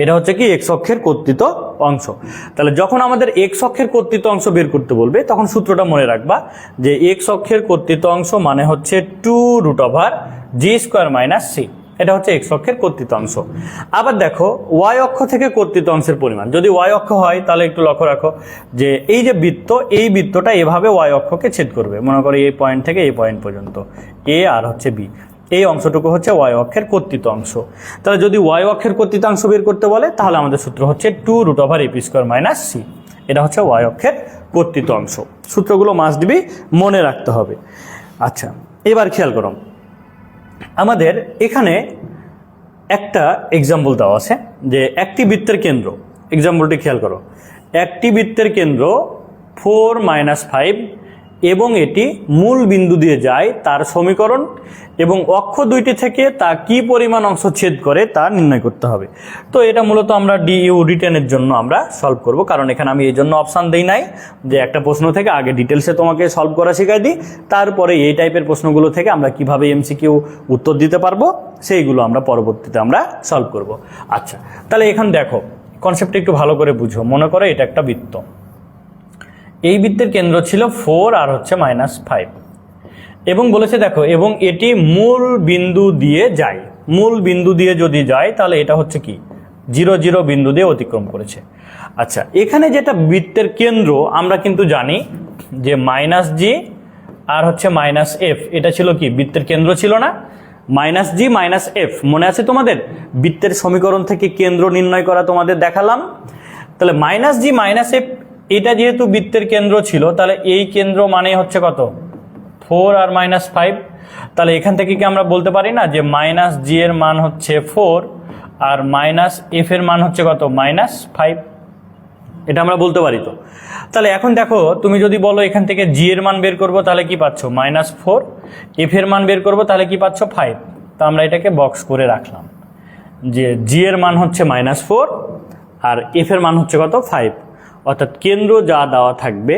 এটা হচ্ছে কি এক্স অক্ষের কর্তৃত অংশ। তাহলে যখন আমাদের এক্স অক্ষের কর্তৃত অংশ বের করতে বলবে তখন সূত্রটা মনে রাখবা যে এক্স অক্ষের কর্তৃত অংশ মানে হচ্ছে 2√g² - c, এটা হচ্ছে এক্স অক্ষের কর্তৃত অংশ। আবার দেখো ওয়াই অক্ষ থেকে কর্তৃত অংশের পরিমাণ, যদি ওয়াই অক্ষ হয় তাহলে একটু লক্ষ্য রাখো যে এই যে বৃত্ত, এই বৃত্তটা এভাবে ওয়াই অক্ষকে ছেদ করবে, মনে করো এই পয়েন্ট থেকে এই পয়েন্ট পর্যন্ত, এ আর হচ্ছে বি, এই অংশটুকু হচ্ছে ওয়াই অক্ষের কর্তৃত অংশ। তাহলে যদি ওয়াই অক্ষের কর্তৃতাংশ বের করতে বলে তাহলে আমাদের সূত্র হচ্ছে 2√AP² - c, এটা হচ্ছে ওয়াই অক্ষের কর্তৃত অংশ। সূত্রগুলো মাস্ট বি মনে রাখতে হবে। আচ্ছা, এবার খেয়াল করো, আমাদের এখানে একটা এক্সাম্পল দেওয়া আছে যে একটি বৃত্তের কেন্দ্র, এক্সাম্পলটি খেয়াল করো, একটি বৃত্তের কেন্দ্র 4 - 5 এবং এটি মূল বিন্দু দিয়ে যায়, তার সমীকরণ এবং অক্ষ দুইটি থেকে তা কি পরিমাণ অংশ ছেদ করে তা নির্ণয় করতে হবে। তো এটা মূলত আমরা ডিইউ রিটেনের জন্য আমরা সলভ করব, কারণ এখানে আমি এই জন্য অপশান দিই নাই যে একটা প্রশ্ন থেকে আগে ডিটেলসে তোমাকে সলভ করা শেখাই দিই, তারপরে এই টাইপের প্রশ্নগুলো থেকে আমরা কিভাবে এমসিকিউ উত্তর দিতে পারবো সেইগুলো আমরা পরবর্তীতে আমরা সলভ করব। আচ্ছা, তাহলে এখন দেখো কনসেপ্টটা একটু ভালো করে বুঝো। মনে করো এটা একটা বৃত্ত, এই বৃত্তের কেন্দ্র ছিল 4 আর হচ্ছে -5 এবং বলেছে দেখো এবং এটি মূল বিন্দু দিয়ে যায়, মূল বিন্দু দিয়ে যদি যায় তাহলে এটা হচ্ছে কি 0 0 বিন্দু দিয়ে অতিক্রম করেছে। আচ্ছা, এখানে যেটা বৃত্তের কেন্দ্র আমরা কিন্তু জানি যে -g আর হচ্ছে -f, এটা ছিল কি বৃত্তের কেন্দ্র ছিল না, -g - f মনে আছে তোমাদের, বৃত্তের সমীকরণ থেকে কেন্দ্র নির্ণয় করা তোমাদের দেখালাম। তাহলে -g - f এটা যেহেতু বৃত্তের কেন্দ্র ছিল, তাহলে এই কেন্দ্র মানে হচ্ছে কত 4 আর -5, তাহলে এখান থেকে কি আমরা বলতে পারি না যে -g এর মান হচ্ছে 4 আর মাইনাস এফ এর মান হচ্ছে কত -5, এটা আমরা বলতে পারি। তো তাহলে এখন দেখো তুমি যদি বলো এখান থেকে জি এর মান বের করবো তাহলে কি পাচ্ছ -4, এফ এর মান বের করবো তাহলে কি পাচ্ছ 5। তো আমরা এটাকে বক্স করে রাখলাম যে জি এর মান হচ্ছে -4 আর এফ এর মান হচ্ছে কত 5, অর্থাৎ কেন্দ্র যা দেওয়া থাকবে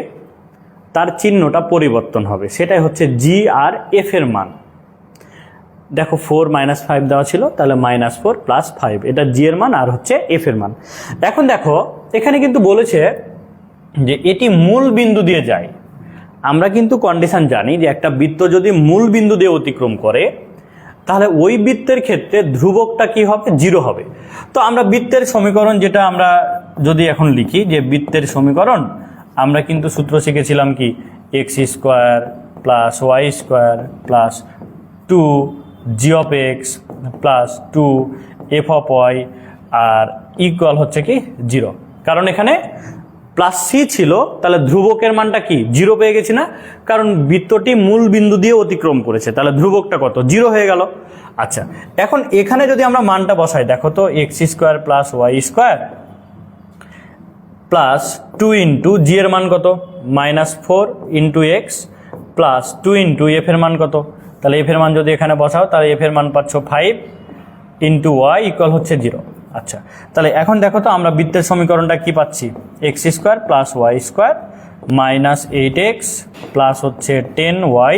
তার চিহ্নটা পরিবর্তন হবে, সেটাই হচ্ছে জি আর এফ এর মান। দেখো 4 - 5 দেওয়া ছিল, তাহলে -4 + 5, এটা জি এর মান আর হচ্ছে এফ এর মান। এখন দেখো এখানে কিন্তু বলেছে যে এটি মূল বিন্দু দিয়ে যায়। আমরা কিন্তু কন্ডিশন জানি যে একটা বৃত্ত যদি মূল বিন্দু দিয়ে অতিক্রম করে তাহলে ওই বৃত্তের ক্ষেত্রে ধ্রুবকটা কি হবে 0 হবে। তো আমরা বৃত্তের সমীকরণ যেটা আমরা যদি এখন লিখি যে বৃত্তের সমীকরণ, আমরা কিন্তু সূত্র শিখেছিলাম কি x² + y² + 2g of x + 2f of y আর ইকুয়াল হচ্ছে কি 0। কারণ এখানে +c ছিল, তাহলে ধ্রুবকের মানটা কি 0 পেয়ে গেছি না, কারণ বৃত্তটি মূল বিন্দু দিয়ে অতিক্রম করেছে, তাহলে ধ্রুবকটা কত 0 হয়ে গেল। আচ্ছা, এখন এখানে যদি আমরা মানটা বসাই, দেখো তো x² + y² + 2 * g এর মান কত -4 * x + 2 * f এর মান কত, তাহলে f এর মান যদি এখানে বসাও তাহলে f এর মান পাচ্ছ 5 * y ইকুয়াল হচ্ছে 0। আচ্ছা, তাহলে এখন দেখো তো আমরা বৃত্তের সমীকরণটা কি পাচ্ছি, x² + y² -8x + হচ্ছে 10y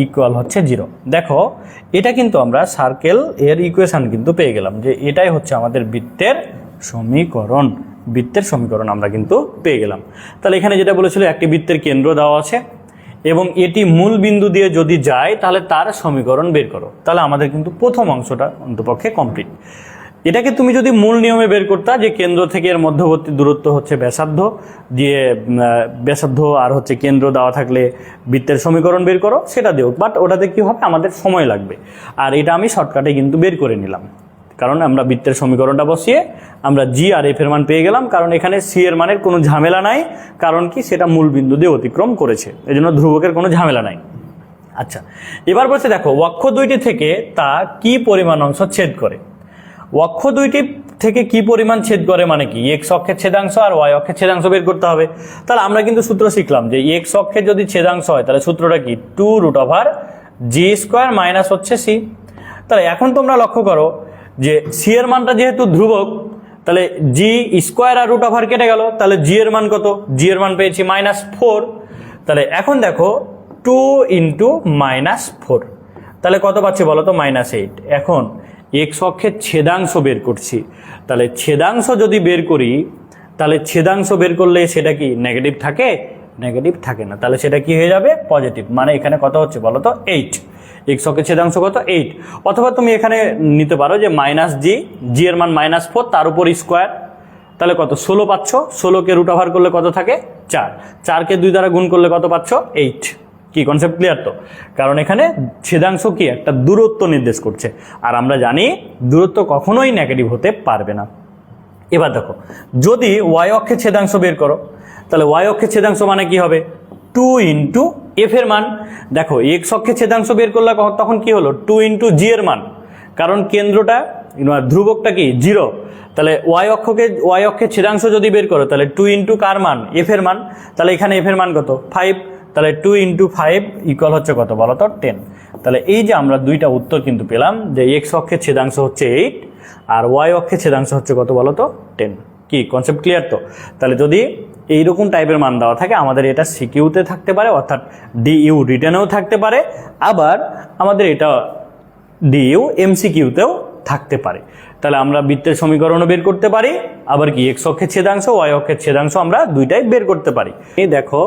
ইকুয়াল হচ্ছে 0। দেখো এটা কিন্তু আমরা সার্কেল এর ইকুয়েশন কিন্তু পেয়ে গেলাম যে এটাই হচ্ছে আমাদের বৃত্তের সমীকরণ। বৃত্তের সমীকরণ আমরা কিন্তু পেয়ে গেলাম। তাহলে এখানে যেটা বলেছিল একটি বৃত্তের কেন্দ্র দেওয়া আছে এবং এটি মূল বিন্দু দিয়ে যদি যায় তাহলে তার সমীকরণ বের করো। তাহলে আমাদের কিন্তু প্রথম অংশটা অন্তপক্ষে কমপ্লিট। এটাকে তুমি যদি মূল নিয়মে বের করতা যে কেন্দ্র থেকে এর মধ্যবর্তী দূরত্ব হচ্ছে ব্যাসার্ধ, দিয়ে ব্যাসার্ধ আর হচ্ছে কেন্দ্র দেওয়া থাকলে বৃত্তের সমীকরণ বের করো, সেটা দিও, বাট ওটাতে কি হবে আমাদের সময় লাগবে। আর এটা আমি শর্টকাটে কিন্তু বের করে নিলাম, কারণ আমরা বৃত্তের সমীকরণটা বসিয়ে আমরা জি আর এফ এর মান পেয়ে গেলাম, কারণ এখানে সি এর মানের কোনো ঝামেলা নাই, কারণ কি সেটা মূল বিন্দু দিয়ে অতিক্রম করেছে, এই জন্য ধ্রুবকের কোনো ঝামেলা নাই। আচ্ছা, এবার বলছে দেখো অক্ষ দুইটি থেকে তা কি পরিমাণ অংশ ছেদ করে। অক্ষ দুইটি থেকে কি পরিমাণ ছেদ করে মানে কি এক্স অক্ষের ছেদাংশ আর ওয়াই অক্ষের ছেদাংশ বের করতে হবে। তাহলে আমরা কিন্তু সূত্র শিখলাম যে এক্স অক্ষের যদি ছেদাংশ হয় তাহলে সূত্রটা কি 2√g² মাইনাস হচ্ছে সি। তাহলে এখন তোমরা লক্ষ্য করো যে সি এর মানটা যেহেতু ধ্রুবক, তাহলে g² আর √, কেটে গেল, তাহলে জি এর মান কত, জি এর মান পেয়েছি -4। তাহলে এখন দেখো 2 × -4, তাহলে কত পাচ্ছি বলো তো -8। এখন এক্স অক্ষের ছেদাংশ বের করছি, তাহলে ছেদাংশ যদি বের করি তাহলে ছেদাংশ বের করলে সেটা কি নেগেটিভ থাকে, নেগেটিভ থাকে না, তাহলে সেটা কি হয়ে যাবে পজিটিভ। মানে এখানে কত হচ্ছে বলো তো 8, এক্স অক্ষের ছেদাংশ কত 8। অথবা তুমি এখানে নিতে পারো যে জি এর মান -4 তার উপর স্কোয়ার, তাহলে কত 16 পাচ্ছ, 16কে √, করলে কত থাকে 4, 4কে 2 দ্বারা গুণ করলে কত পাচ্ছ 8। কি কনসেপ্ট ক্লিয়ার তো? কারণ এখানে ছেদাংশ কি একটা দূরত্ব নির্দেশ করছে, আর আমরা জানি দূরত্ব কখনোই নেগেটিভ হতে পারবে না। এবার দেখো যদি ওয়াই অক্ষের ছেদাংশ বের করো, তাহলে ওয়াই অক্ষের ছেদাংশ মানে কি হবে 2 × এফ এর মান। দেখো এক্স অক্ষের ছেদাংশ বের করলে তখন কি হলো 2 × জি এর মান, কারণ কেন্দ্রটা ধ্রুবকটা কি 0। তাহলে ওয়াই অক্ষের ছেদাংশ যদি বের করো তাহলে 2 × কার মান এফ এর মান, তাহলে এখানে এফ এর মান কত 5, তাহলে 2 × 5 ইকুয়াল হচ্ছে কত বলো তো 10। তাহলে এই যে আমরা দুইটা উত্তর কিন্তু পেলাম যে এক্স অক্ষের ছেদাংশ হচ্ছে 8 আর ওয়াই অক্ষের ছেদাংশ হচ্ছে কত বলো তো 10। কি কনসেপ্ট ক্লিয়ার তো? তাহলে যদি এইরকম টাইপের মান দেওয়া থাকে আমাদের এটা সিকিউতে থাকতে পারে, অর্থাৎ ডিইউ রিটেনেও থাকতে পারে, আবার আমাদের এটা ডিইউ এমসিকিউতেও থাকতে পারে। তাহলে আমরা বৃত্তের সমীকরণও বের করতে পারি, আবার কি এক্স অক্ষের ছেদাংশ ওয়াই অক্ষের ছেদাংশ আমরা দুইটাই বের করতে পারি। এই দেখো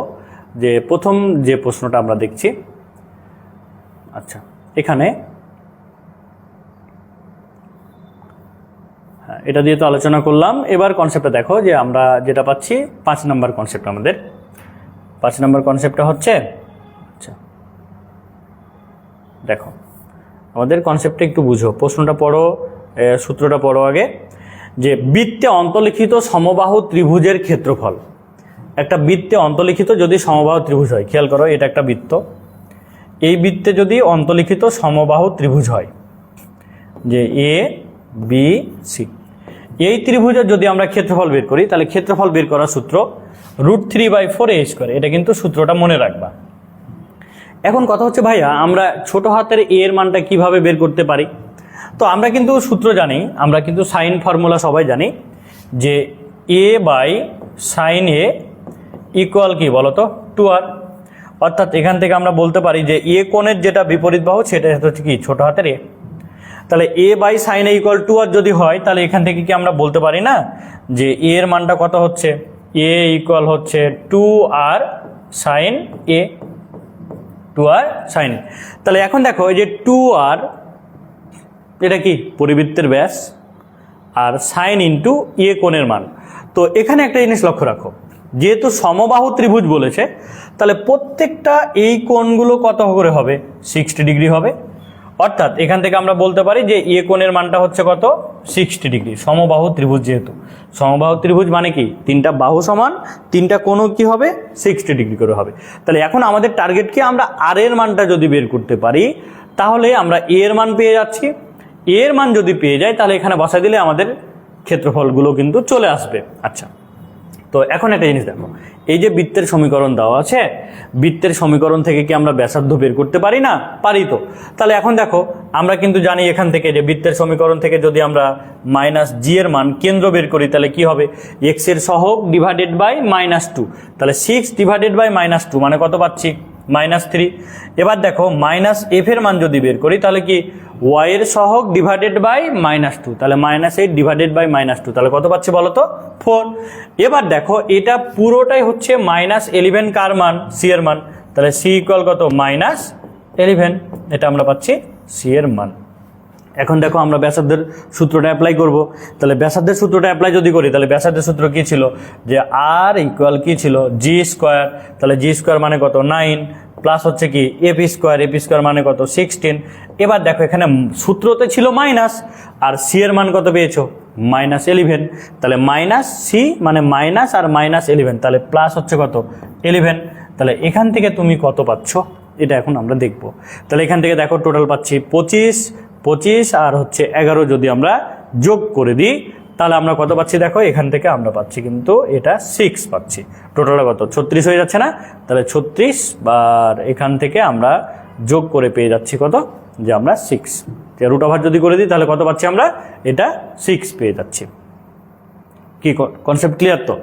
যে প্রথম যে প্রশ্নটা আমরা দেখছি, আচ্ছা এখানে এটা দিয়ে তো আলোচনা করলাম। এবার কনসেপ্টটা দেখো যে আমরা যেটা পাচ্ছি 5 নম্বর কনসেপ্ট, আমাদের 5 নম্বর কনসেপ্টটা হচ্ছে, আচ্ছা দেখো আমাদের কনসেপ্টটা একটু বুঝো, প্রশ্নটা পড়ো, সূত্রটা পড়ো আগে, যে বৃত্তে অন্তর্লিখিত সমবাহু ত্রিভুজের ক্ষেত্রফল। একটা বৃত্তে অন্তর্লিখিত যদি সমবাহু ত্রিভুজ হয়, খেয়াল করো এটা একটা বৃত্ত, এই বৃত্তে যদি অন্তর্লিখিত সমবাহু ত্রিভুজ হয় যে এ বি সি। এই ত্রিভুজের যদি আমরা ক্ষেত্রফল বের করি তাহলে ক্ষেত্রফল বের করার সূত্র √3/4a²। এটা কিন্তু সূত্রটা মনে রাখবা। এখন কথা হচ্ছে ভাইয়া আমরা ছোট হাতের এ এর মানটা কিভাবে বের করতে পারি? তো আমরা কিন্তু সূত্র জানি, আমরা কিন্তু সাইন ফর্মুলা সবাই জানি যে a/sin a ইকুয়াল কি বলতো 2r। অর্থাৎ এখান থেকে আমরা বলতে পারি যে এ কোণের যেটা বিপরীত বাহু সেটা হচ্ছে কি ছোট হাতের এ। তাহলে a/sin a ইকুয়াল 2r যদি হয় তাহলে এখান থেকে কি আমরা বলতে পারি না যে a এর মানটা কত হচ্ছে, a ইকুয়াল হচ্ছে 2r sin a, 2r sin a। তাহলে এখন দেখো এই যে 2r এটা কি পরিবৃত্তের ব্যাস আর সাইন ইন্টু এ কোণের মান। তো এখানে একটা জিনিস লক্ষ্য রাখো, যেহেতু সমবাহু ত্রিভুজ বলেছে তাহলে প্রত্যেকটা এই কোণগুলো কত করে হবে, 60 ডিগ্রি হবে। অর্থাৎ এখান থেকে আমরা বলতে পারি যে এ কোণের মানটা হচ্ছে কত, 60 ডিগ্রি। সমবাহু ত্রিভুজ, যেহেতু সমবাহু ত্রিভুজ মানে কি তিনটা বাহু সমান, তিনটা কোণও কি হবে 60 ডিগ্রি করে হবে। তাহলে এখন আমাদের টার্গেট কি, আমরা আর এর মানটা যদি বের করতে পারি তাহলে আমরা এ এর মান পেয়ে যাচ্ছি। এর মান যদি পেয়ে যাই তাহলে এখানে বসাই দিলে আমাদের ক্ষেত্রফলগুলো কিন্তু চলে আসবে। আচ্ছা, তো এখন একটা জিনিস দেখো, এই যে বৃত্তের সমীকরণ দেওয়া আছে, বৃত্তের সমীকরণ থেকে কি আমরা ব্যাসার্ধ বের করতে পারি না? পারি। তো তাহলে এখন দেখো আমরা কিন্তু জানি এখান থেকে যে বৃত্তের সমীকরণ থেকে যদি আমরা -g এর মান কেন্দ্র বের করি তাহলে কি হবে, x এর সহগ ডিভাইডেড বাই -2। তাহলে 6 ডিভাইডেড বাই -2 মানে কত পাচ্ছি, -3। এবার দেখো -f এর মান যদি বের করি তাহলে কি y এর সহগ ডিভাইডেড বাই -2, তাহলে -8 ডিভাইডেড বাই -2 তাহলে কত পাচ্ছি বলো তো, 4। এবার দেখো এটা পুরোটাই হচ্ছে -11 কার মান, c এর মান। তাহলে c ইকুয়াল কত, -11। এটা আমরা পাচ্ছি c এর মান। এখন দেখো আমরা ব্যাসার্ধের সূত্রটা অ্যাপ্লাই করব। তাহলে ব্যাসার্ধের সূত্রটা অ্যাপ্লাই যদি করি তাহলে ব্যাসার্ধের সূত্র কি ছিল, যে r ইকুয়াল কি ছিল, g²। তাহলে g² মানে কত, 9 প্লাস হচ্ছে কি f² মানে কত, 16। এবার দেখো এখানে সূত্রতে ছিল মাইনাস আর c এর মান কত পেয়েছো, -11। তাহলে -c মানে মাইনাস আর -11 তাহলে প্লাস হচ্ছে কত, 11। তাহলে এখান থেকে তুমি কত পাচ্ছ এটা এখন আমরা দেখব। তাহলে এখান থেকে দেখো টোটাল পাচ্ছি 25 আর হচ্ছে 11 যদি আমরা যোগ করে দিই তাহলে আমরা কত পাচ্ছি, দেখো এখান থেকে আমরা পাচ্ছি কিন্তু এটা 6 পাচ্ছি। টোটালটা কত, 36 হয়ে যাচ্ছে না? তাহলে 36 বার এখান থেকে আমরা যোগ করে পেয়ে যাচ্ছি কত, যে আমরা 6 √ওভার যদি করে দিই তাহলে কত পাচ্ছি আমরা, এটা 6 পেয়ে যাচ্ছি। কি কনসেপ্ট ক্লিয়ার তো?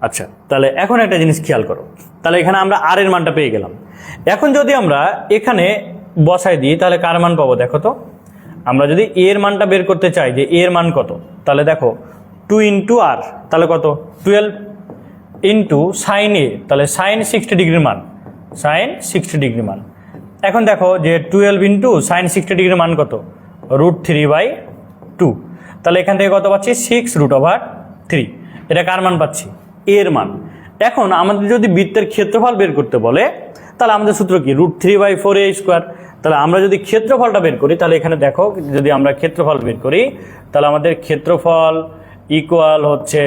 আচ্ছা, তাহলে এখন একটা জিনিস খেয়াল করো, তাহলে এখানে আমরা আর এর মানটা পেয়ে গেলাম। এখন যদি আমরা এখানে বসাই দিই তাহলে কার মান পাবো, দেখো তো আমরা যদি এ এর মানটা বের করতে চাই যে এ এর মান কত, তাহলে দেখো 2 ইন্টু আর তাহলে কত, 12 ইন্টু সাইন এ, তাহলে সাইন 60 ডিগ্রির মান, সাইন 60 ডিগ্রি মান। এখন দেখো যে 12 ইন্টু সাইন 60 ডিগ্রির মান কত, √3/2। তাহলে এখান থেকে কত পাচ্ছি, 6√3। এটা কার মান পাচ্ছি, এর মান। এখন আমাদের যদি বৃত্তের ক্ষেত্রফল বের করতে বলে তাহলে আমাদের সূত্র কি, √3/4a²। তাহলে আমরা যদি ক্ষেত্রফলটা বের করি তাহলে এখানে দেখো যদি আমরা ক্ষেত্রফল বের করি তাহলে আমাদের ক্ষেত্রফল ইকুয়াল হচ্ছে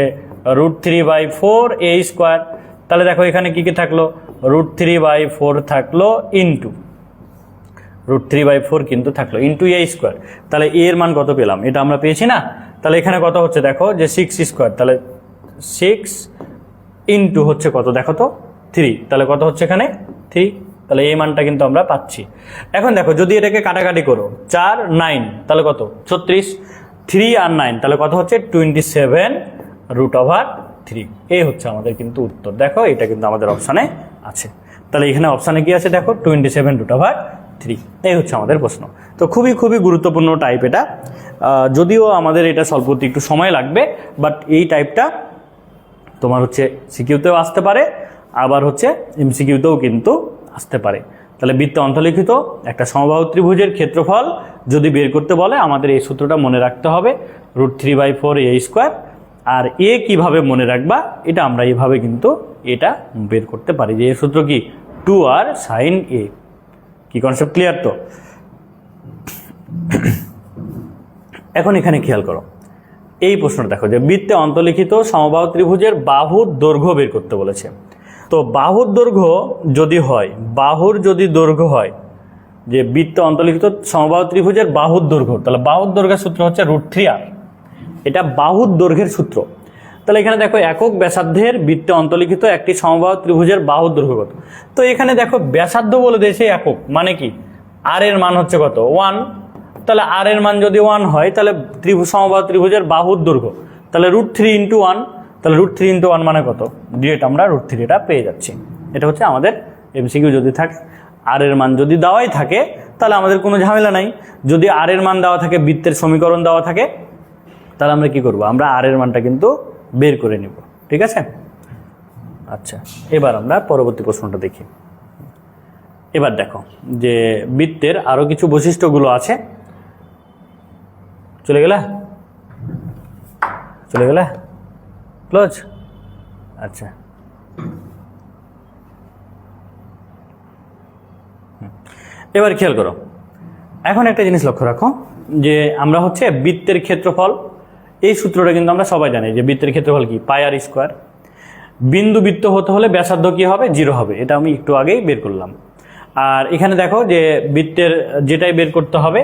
√3/4a²। তাহলে দেখো এখানে কি কি থাকলো, √3/4 থাকলো ইন্টু √3/4 কিন্তু থাকলো ইন্টু a²। তাহলে এর মান কত পেলাম, এটা আমরা পেয়েছি না? তাহলে এখানে কত হচ্ছে দেখো যে 6², তাহলে 6 ইন্টু হচ্ছে কত দেখো তো 3, তাহলে কত হচ্ছে এখানে 3। তাহলে এই মানটা কিন্তু আমরা পাচ্ছি। এখন দেখো যদি এটাকে কাটাকাটি করো 4 9 তাহলে কত 36, 3 আর 9 তাহলে কত হচ্ছে 27√3। এই হচ্ছে আমাদের কিন্তু উত্তর। দেখো এটা কিন্তু আমাদের অপশানে আছে। তাহলে এখানে অপশানে কি আছে দেখো 27√3। এই হচ্ছে আমাদের প্রশ্ন। তো খুবই খুবই গুরুত্বপূর্ণ টাইপ এটা, যদিও আমাদের এটা সলভ করতে একটু সময় লাগবে, বাট এই টাইপটা তোমার হচ্ছে সিকিউতেও আসতে পারে, আবার হচ্ছে এমসিকিউতেও কিন্তু আসতে পারে। তাহলে বৃত্তে অন্তর্লিখিত একটা সমবাহু ত্রিভুজের ক্ষেত্রফল যদি বের করতে বলে আমাদের এই সূত্রটা মনে রাখতে হবে, √3/4a²। আর এ কিভাবে মনে রাখবা, এটা আমরা এইভাবে কিন্তু এটা বের করতে পারি যে এর সূত্র কি 2r sin a। কি কনসেপ্ট ক্লিয়ার তো? এখন এখানে খেয়াল করো এই প্রশ্নটা দেখো যে বৃত্তে অন্তর্লিখিত সমবাহু ত্রিভুজের বাহুর দৈর্ঘ্য বের করতে বলেছে। তো বাহুর দৈর্ঘ্য যদি হয়, বাহুর যদি দৈর্ঘ্য হয়, যে বৃত্ত অন্তর্লিখিত সমবাহু ত্রিভুজের বাহুর দৈর্ঘ্য, তাহলে বাহুর দৈর্ঘ্যের সূত্র হচ্ছে √3r, এটা বাহুর দৈর্ঘ্যের সূত্র। তাহলে এখানে দেখো একক ব্যাসার্ধের বৃত্তে অন্তর্লিখিত একটি সমবাহু ত্রিভুজের বাহুর দৈর্ঘ্য কত। তো এখানে দেখো ব্যাসার্ধ বলে দিয়েছে একক, মানে কি আর এর মান হচ্ছে কত 1, তাহলে আর এর মান যদি 1 হয় তাহলে সমবাহু ত্রিভুজের বাহুর দৈর্ঘ্য, তাহলে √3 × 1, তাহলে √3 × 1 মানে কত, ডিরেক্ট আমরা √3 এটা পেয়ে যাচ্ছি। এটা হচ্ছে আমাদের এমসিকিউ যদি থাকে, আর এর মান যদি দেওয়াই থাকে তাহলে আমাদের কোনো ঝামেলা নাই। যদি আর এর মান দেওয়া থাকে, বৃত্তের সমীকরণ দেওয়া থাকে, তাহলে আমরা কি করব, আমরা আর এর মানটা কিন্তু বের করে নিব, ঠিক আছে। আচ্ছা, এবার আমরা পরবর্তী প্রশ্নটা দেখি। এবার দেখো যে বৃত্তের আরো কিছু বৈশিষ্ট্যগুলো আছে। চলে গেলে ক্লোজ। আচ্ছা, এবার খেয়াল করো, এখন একটা জিনিস লক্ষ্য রাখো যে আমরা হচ্ছে বৃত্তের ক্ষেত্রফল, এই সূত্রটা কিন্তু আমরা সবাই জানি যে বৃত্তের ক্ষেত্রফল কি πr²। বিন্দু বৃত্ত হতে হলে ব্যাসার্ধ কি হবে, 0 হবে, এটা আমি একটু আগেই বের করলাম। আর এখানে দেখো যে বৃত্তের যেটাই বের করতে হবে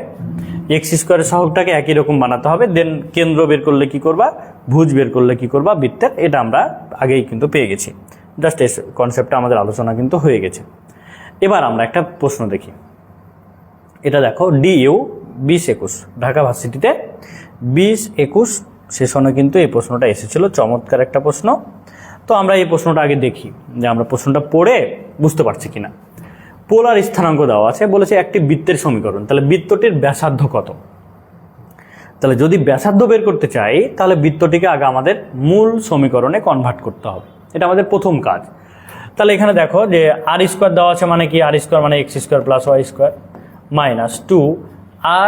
x² সহগটাকে একই রকম বানাতে হবে, দেন কেন্দ্র বের করলে কি করবা, ভুজ বের করলে কি করবা বৃত্তের, এটা আমরা আগেই কিন্তু পেয়ে গেছি, জাস্ট এই কনসেপ্টটা আমাদের আলোচনা কিন্তু হয়ে গেছে। এবার আমরা একটা প্রশ্ন দেখি। এটা দেখো DU 2021 ঢাকা ভার্সিটিতে 2021 সেশনে কিন্তু এই প্রশ্নটা এসেছিল, চমৎকার একটা প্রশ্ন। তো আমরা এই প্রশ্নটা আগে দেখি যে আমরা প্রশ্নটা পড়ে বুঝতে পারছি কিনা। পোলার স্থানাঙ্ক দেওয়া আছে, বলেছে একটি বৃত্তের সমীকরণ, তাহলে বৃত্তটির ব্যাসার্ধ কত। তাহলে যদি ব্যাসার্ধ বের করতে চাই তাহলে বৃত্তটিকে আগে আমাদের মূল সমীকরণে কনভার্ট করতে হবে, এটা আমাদের প্রথম কাজ। তাহলে এখানে দেখো যে r² দেওয়া আছে, মানে কি r² মানে x² + y² minus 2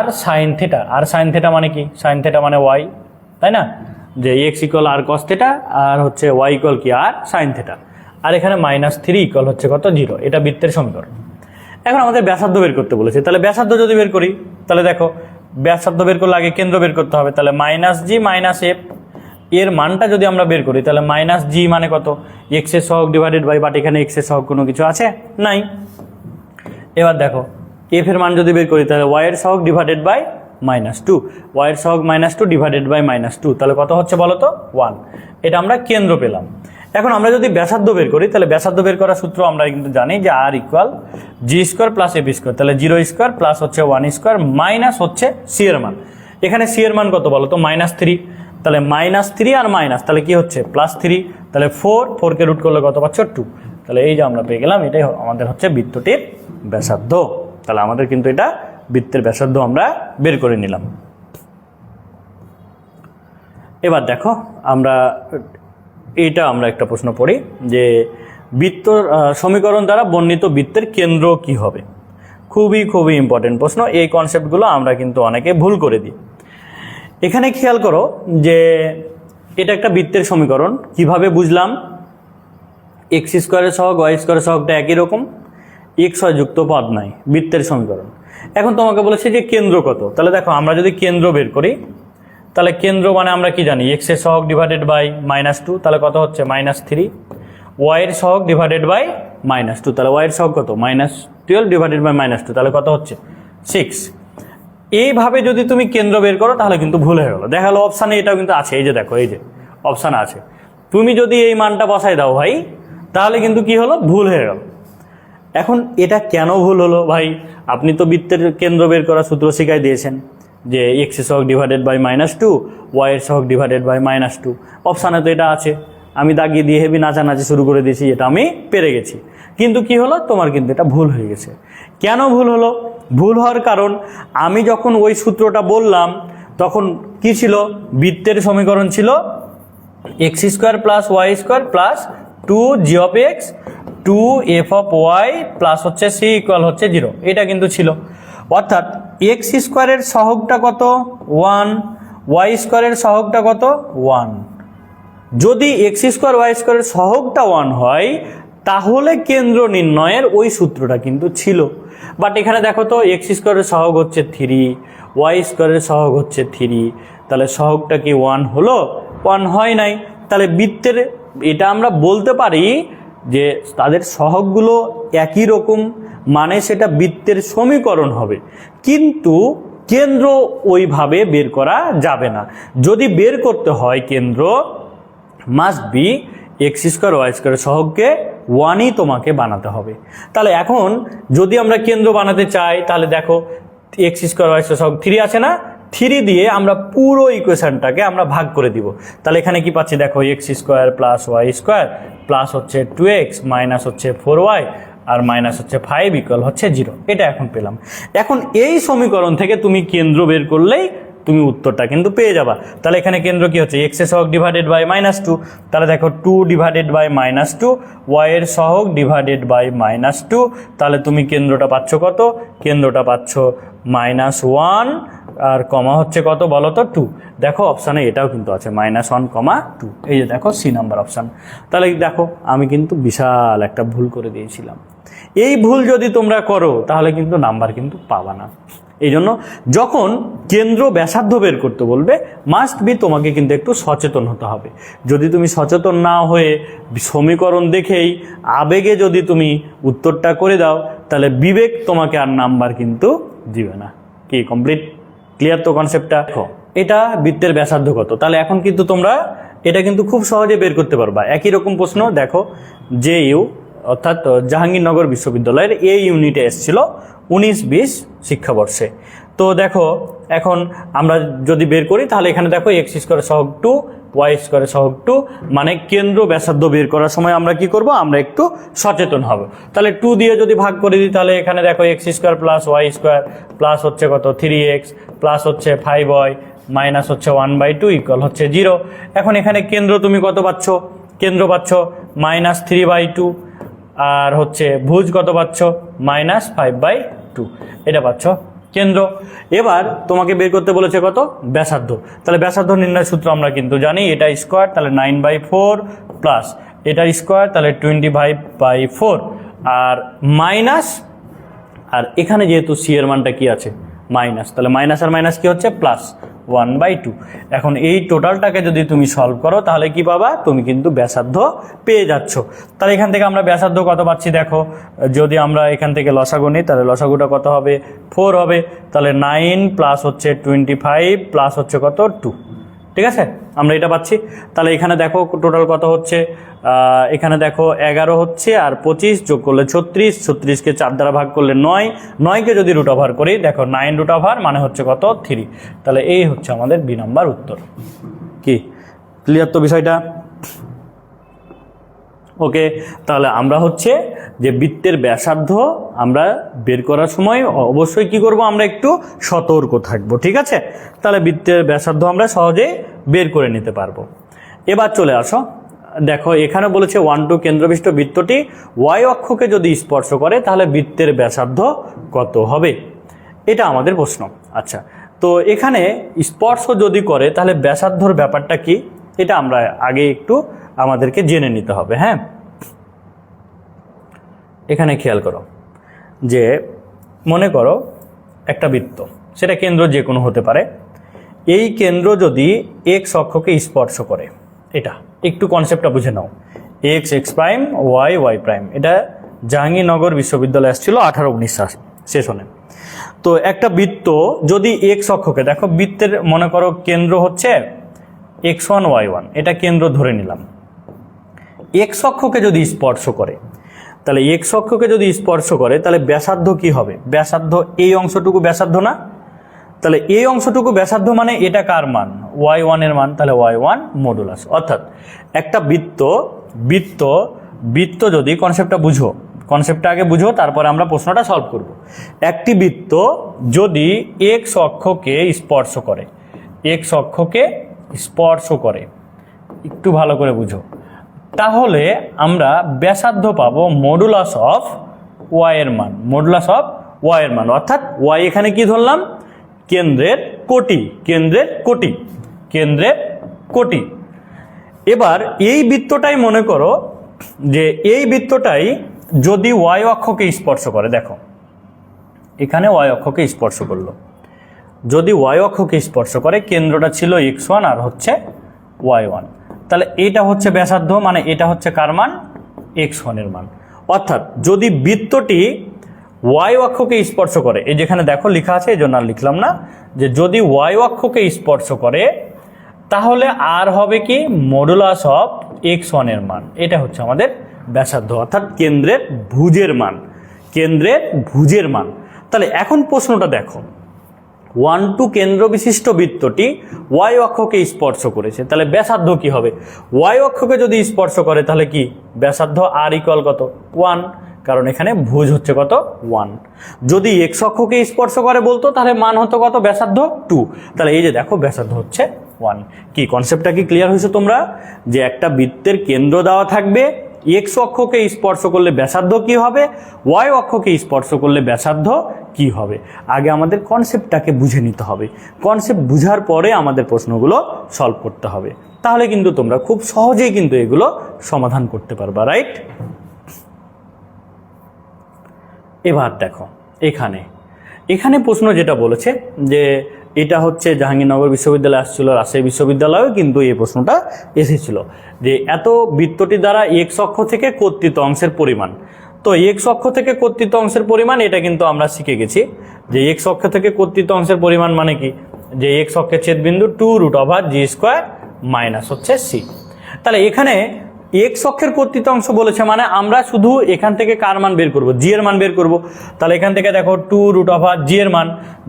r sin θ। আর sin θ মানে কি, sin θ মানে y, তাই না, যে x = r cos θ আর হচ্ছে y = কি r sin θ। আর এখানে -3 হচ্ছে কত 0, এটা বৃত্তের সমীকরণ। এখন আমাদের ব্যাসার্ধ বের করতে বলেছে, তাহলে ব্যাসার্ধ যদি বের করি তাহলে দেখো ব্যাসার্ধ বের করলে আগে কেন্দ্র বের করতে হবে, তাহলে -g - f এর মানটা যদি আমরা বের করি তাহলে -g মানে কত, x এর সহগ ডিভাইডেড বাই, বাট এখানে x এর সহগ কোনো কিছু আছে নাই। এবার দেখো f এর মান যদি বের করি তাহলে y এর সহগ ডিভাইডেড বাই -2, y এর সহগ -2 ডিভাইডেড বাই -2, তাহলে কত হচ্ছে বলো তো 1। এটা আমরা কেন্দ্র পেলাম। এখন আমরা যদি ব্যাসার্ধ বের করি তাহলে ব্যাসার্ধ বের করার সূত্র আমরা কিন্তু জানি যে r = g² + f², তাহলে 0² প্লাস হচ্ছে 1² মাইনাস হচ্ছে c এর মান। এখানে c এর মান কত বলো তো -3, তাহলে -3 আর মাইনাস তাহলে কি হচ্ছে +3, তাহলে 4 কে রুট করলে কত পাচ্ছ 2, তাহলে এই যে আমরা পেয়ে গেলাম এটাই আমাদের হচ্ছে বৃত্তটির ব্যাসার্ধ। তাহলে আমাদের কিন্তু এটা বৃত্তের ব্যাসার্ধ আমরা বের করে নিলাম। এবার দেখো আমরা একটা প্রশ্ন পড়ি যে বৃত্ত সমীকরণ দ্বারা বর্ণিত বৃত্তের কেন্দ্র কি হবে। খুবই ইম্পর্টেন্ট প্রশ্ন, এই কনসেপ্টগুলো আমরা কিন্তু অনেকে ভুল করে দিই। এখানে খেয়াল করো যে এটা একটা বৃত্তের সমীকরণ, কিভাবে বুঝলাম, x² সহগ y² সহগটা একই রকম, x y যুক্ত পদ নাই, বৃত্তের সমীকরণ। এখন তোমাকে বলেছে যে কেন্দ্র কত, তাহলে দেখো আমরা যদি কেন্দ্র বের করি তাহলে কেন্দ্র মানে আমরা কি জানি, x এর সহগ ডিভাইডেড বাই -2, তাহলে কত হচ্ছে -3, y এর সহগ ডিভাইডেড বাই -2, তাহলে y এর সহগ কত -12 ডিভাইডেড বাই -2, তাহলে কত হচ্ছে 6। এইভাবে যদি তুমি কেন্দ্র বের করো তাহলে কিন্তু ভুল হয়ে গেল। দেখা গেলো অপশানে এটাও কিন্তু আছে, এই যে দেখো এই যে অপশান আছে, তুমি যদি এই মানটা বসাই দাও ভাই তাহলে কিন্তু কি হলো, ভুল হয়ে গেল। এখন এটা কেন ভুল হলো ভাই, আপনি তো বৃত্তের কেন্দ্র বের করার সূত্র শিখাই দিয়েছেন যে x এর সহগ ডিভাইডেড বাই -2, y এর সহগ ডিভাইডেড বাই -2, অপশানে তো এটা আছে, আমি দাগিয়ে দিয়ে হেভি নাচানাচি শুরু করে দিয়েছি, এটা আমি পেরে গেছি। কিন্তু কি হলো, তোমার কিন্তু এটা ভুল হয়ে গেছে। কেন ভুল হলো, ভুল হওয়ার কারণ আমি যখন ওই সূত্রটা বললাম তখন কি ছিল, বৃত্তের সমীকরণ ছিল x² + y² + 2g of x 2f of y plus হচ্ছে c = হচ্ছে 0, এটা কিন্তু ছিল। অর্থাৎ x² এর সহগটা কত 1, y² এর সহগটা কত 1। যদি x² y² এর সহগটা 1 হয় তাহলে কেন্দ্র নির্ণয়ের ওই সূত্রটা কিন্তু ছিল। বাট এখানে দেখো তো x² এর সহগ হচ্ছে 3, y² এর সহগ হচ্ছে 3, তাহলে সহগটা কি 1 হলো, 1 হয় নাই। তাহলে বৃত্তের এটা আমরা বলতে পারি যে তাদের সহগগুলো একই রকম, মানে সেটা বৃত্তের সমীকরণ হবে, কিন্তু কেন্দ্র ওইভাবে বের করা যাবে না। যদি বের করতে হয় কেন্দ্র, must be X square Y square সহগকে 1ই তোমাকে বানাতে হবে। তাহলে এখন যদি আমরা কেন্দ্র বানাতে চাই, তাহলে দেখো এক্স স্কোয়ার ওয়াই স্কোয়ার সহগ 3 আছে না, 3 দিয়ে আমরা পুরো ইকুয়েশনটাকে আমরা ভাগ করে দিব। তাহলে এখানে কি পাচ্ছি দেখো, x square plus Y square plus হচ্ছে 2x মাইনাস হচ্ছে 4y আর মাইনাস হচ্ছে 5 ইকুয়াল হচ্ছে 0। এটা এখন পেলাম। এখন এই সমীকরণ থেকে তুমি কেন্দ্র বের করলেই তুমি উত্তরটা কিন্তু পেয়ে যাবা। তাহলে এখানে কেন্দ্র কি হচ্ছে, এক্স এর সহগ ডিভাইডেড বাই -2। তাহলে দেখো 2 ডিভাইডেড বাই -2, ওয়াই এর সহগ ডিভাইডেড বাই -2। তাহলে তুমি কেন্দ্রটা পাচ্ছ কত, কেন্দ্রটা পাচ্ছ -1 আর কমা হচ্ছে কত বলো তো, 2। দেখো অপশানে এটাও কিন্তু আছে -1, 2। এই যে দেখো সি নাম্বার অপশান। তাহলে দেখো আমি কিন্তু বিশাল একটা ভুল করে দিয়েছিলাম। এই ভুল যদি তোমরা করো তাহলে কিন্তু নাম্বার কিন্তু পাবা না। এই জন্য যখন কেন্দ্র ব্যাসার্ধ বের করতে বলবে, মাস্ট বি তোমাকে কিন্তু একটু সচেতন হতে হবে। যদি তুমি সচেতন না হয়ে সমীকরণ দেখেই আবেগে যদি তুমি উত্তরটা করে দাও, তাহলে বিবেক তোমাকে আর নাম্বার কিন্তু দিবে না। কি কমপ্লিট ক্লিয়ার তো কনসেপ্টটা? দেখো এটা বৃত্তের ব্যাসার্ধ কত, তাহলে এখন কিন্তু তোমরা এটা কিন্তু খুব সহজে বের করতে পারবা। একই রকম প্রশ্ন দেখো, যে ইউ অর্থাৎ জাহাঙ্গীরনগর বিশ্ববিদ্যালয়ের এই ইউনিটে এসেছিল 19-20 শিক্ষাবর্ষে। তো দেখো এখন আমরা যদি বের করি, তাহলে এখানে দেখো এক্স স্কোয়ার সহগ 2, ওয়াই স্কোয়ার সহগ 2, মানে কেন্দ্র ব্যাসার্ধ বের করার সময় আমরা কি করব, আমরা একটু সচেতন হব। তাহলে 2 দিয়ে যদি ভাগ করে দিই, তাহলে এখানে দেখো x square plus Y square plus হচ্ছে কত 3x প্লাস হচ্ছে 5y মাইনাস হচ্ছে 1/2 ইকুয়াল হচ্ছে 0। এখন এখানে কেন্দ্র তুমি কত পাচ্ছ, কেন্দ্র পাচ্ছ -3/2 আর হচ্ছে ভুজ কত পাচ্ছ -5/2, এটা পাচ্ছ কেন্দ্র। এবার তোমাকে বের করতে বলেছে কত, ব্যাসার্ধ। তাহলে ব্যাসার্ধ নির্ণয় সূত্র আমরা কিন্তু জানি, এটা স্কোয়ার তাহলে 9/4 প্লাস এটা স্কোয়ার তাহলে 25/4 আর মাইনাস, আর এখানে যেহেতু সি এর মানটা কি আছে মাইনাস, তাহলে মাইনাস আর মাইনাস কি হচ্ছে প্লাস 1/2। এখন এই টোটালটাকে যদি তুমি সলভ করো তাহলে কি পাবা, তুমি কিন্তু ব্যাসার্ধ পেয়ে যাচ্ছ। তাহলে এখান থেকে আমরা ব্যাসার্ধ কত পাচ্ছি দেখো, যদি আমরা এখান থেকে লসাগু নিই তাহলে লসাগুটা কত হবে 4 হবে। তাহলে 9 প্লাস হচ্ছে 25 প্লাস হচ্ছে কত 2, ঠিক আছে আমরা এটা পাচ্ছি। তাহলে এখানে দেখো টোটাল কত হচ্ছে, এখানে দেখো 11 হচ্ছে আর 25 যোগ করলে 36, 36কে 4 দ্বারা ভাগ করলে 9, 9কে যদি রুট ওভার করি দেখো 9 রুট ওভার মানে হচ্ছে কত 3। তাহলে এই হচ্ছে আমাদের বি নাম্বার উত্তর। কি ক্লিয়ার তো বিষয়টা? ওকে, তাহলে আমরা হচ্ছে যে বৃত্তের ব্যাসার্ধ আমরা বের করার সময় অবশ্যই কি করব, আমরা একটু সতর্ক থাকবো, ঠিক আছে? তাহলে বৃত্তের ব্যাসার্ধ আমরা সহজে বের করে নিতে পারবো। এবার চলে আসো, দেখো এখানে বলেছে 1-2 কেন্দ্রবিষ্ট বৃত্তটি ওয়াই অক্ষকে যদি স্পর্শ করে তাহলে বৃত্তের ব্যাসার্ধ কত হবে, এটা আমাদের প্রশ্ন। আচ্ছা, তো এখানে স্পর্শ যদি করে তাহলে ব্যাসার্ধর ব্যাপারটা কি, এটা আমরা আগে একটু আমাদেরকে জেনে নিতে হবে। হ্যাঁ, এখানে খেয়াল করো যে মনে করো একটা বৃত্ত, সেটা কেন্দ্র যে কোনো হতে পারে। এই কেন্দ্র যদি এক্স অক্ষকে স্পর্শ করে, এটা একটু কনসেপ্টটা বুঝে নাও, X X prime Y Y prime, এটা জাহাঙ্গীরনগর বিশ্ববিদ্যালয়ে আসছিল 18-19 সেশনে। তো একটা বৃত্ত যদি এক্স অক্ষকে, দেখো বৃত্তের মনে করো কেন্দ্র হচ্ছে x1 y1, এটা কেন্দ্র ধরে নিলাম। এক্স অক্ষকে যদি স্পর্শ করে, তাহলে এক্স অক্ষকে যদি স্পর্শ করে তাহলে ব্যাসার্ধ কি হবে, ব্যাসার্ধ এই অংশটুকু ব্যাসার্ধ না, তাহলে এই অংশটুকু ব্যাসার্ধ মানে এটা কার মান, y1 এর মান, তাহলে y1 মডুলাস। অর্থাৎ একটা বৃত্ত বৃত্ত বৃত্ত যদি, কনসেপ্টটা বুঝো, কনসেপ্টটা আগে বুঝো তারপরে আমরা প্রশ্নটা সলভ করব। একটি বৃত্ত যদি এক্স অক্ষকে স্পর্শ করে, এক্স অক্ষকে স্পর্শ করে, একটু ভালো করে বুঝো, তাহলে আমরা ব্যাসার্ধ পাবো মডুলাস অফ ওয়াই এর মান, মডুলাস অফ ওয়াই এর মান। অর্থাৎ ওয়াই এখানে কি ধরলাম, কেন্দ্রের কোটি, কেন্দ্রের কোটি, কেন্দ্রের কোটি। এবার এই বৃত্তটাই মনে করো যে এই বৃত্তটাই যদি ওয়াই অক্ষকে স্পর্শ করে, দেখো এখানে ওয়াই অক্ষকে স্পর্শ করলো, যদি ওয়াই অক্ষকে স্পর্শ করে, কেন্দ্রটা ছিল x1 আর হচ্ছে y1, তাহলে এটা হচ্ছে ব্যাসার্ধ, মানে এটা হচ্ছে কার মান, x1 এর মান। অর্থাৎ যদি বৃত্তটি ওয়াই অক্ষকে স্পর্শ করে, এই যেখানে দেখো লেখা আছে, এই জন্য আর লিখলাম না, যে যদি ওয়াই অক্ষকে স্পর্শ করে তাহলে আর হবে কি মডুলাস অফ x1 এর মান। এটা হচ্ছে আমাদের ব্যাসার্ধ, অর্থাৎ কেন্দ্রের ভুজের মান, কেন্দ্রের ভুজের মান। তাহলে এখন প্রশ্নটা দেখো, 1 2 কেন্দ্র বিশিষ্ট বৃত্তটি ওয়াই অক্ষকে স্পর্শ করেছে, তাহলে ব্যাসার্ধ কি হবে? ওয়াই অক্ষকে যদি স্পর্শ করে তাহলে কি ব্যাসার্ধ আর ইকুয়াল কত? 1, কারণ এখানে ভুজ হচ্ছে কত? 1। যদি এক্স অক্ষকে স্পর্শ করে বলতো তাহলে মান হতো কত? ব্যাসার্ধ 2। তাহলে এই যে দেখো ব্যাসার্ধ হচ্ছে 1। কি কনসেপ্টটা কি ক্লিয়ার হয়েছে তোমরা? যে একটা বৃত্তের কেন্দ্র দেওয়া থাকবে, এক্স অক্ষকে স্পর্শ করলে ব্যাসার্ধ কি হবে, ওয়াই অক্ষকে স্পর্শ করলে ব্যাসার্ধ কি হবে। আগে আমাদের কনসেপ্টটাকে বুঝে নিতে হবে, কনসেপ্ট বুঝার পরে আমাদের প্রশ্নগুলো সলভ করতে হবে, তাহলে কিন্তু তোমরা খুব সহজেই কিন্তু এগুলো সমাধান করতে পারবা, রাইট? এবার দেখো এখানে প্রশ্ন যেটা বলেছে যে এটা হচ্ছে জাহাঙ্গীরনগর বিশ্ববিদ্যালয়ে আসছিল, রাজশাহী বিশ্ববিদ্যালয়েও কিন্তু এই প্রশ্নটা এসেছিল, যে এত বৃত্তটি দ্বারা এক্স অক্ষ থেকে কর্তৃত অংশের পরিমাণ। তো এক্স অক্ষ থেকে কর্তৃত অংশের পরিমাণ এটা কিন্তু আমরা শিখে গেছি, যে এক্স অক্ষ থেকে কর্তৃত অংশের পরিমাণ মানে কি, যে এক্স অক্ষের ছেদবিন্দু 2√g² মাইনাস হচ্ছে সি। তাহলে এখানে এক্স অক্ষের কর্তৃত অংশ বলেছে মানে আমরা শুধু এখান থেকে কার মান বের করব? জি এর মান বের করব। তাহলে এখান থেকে দেখো 2√g এর মান,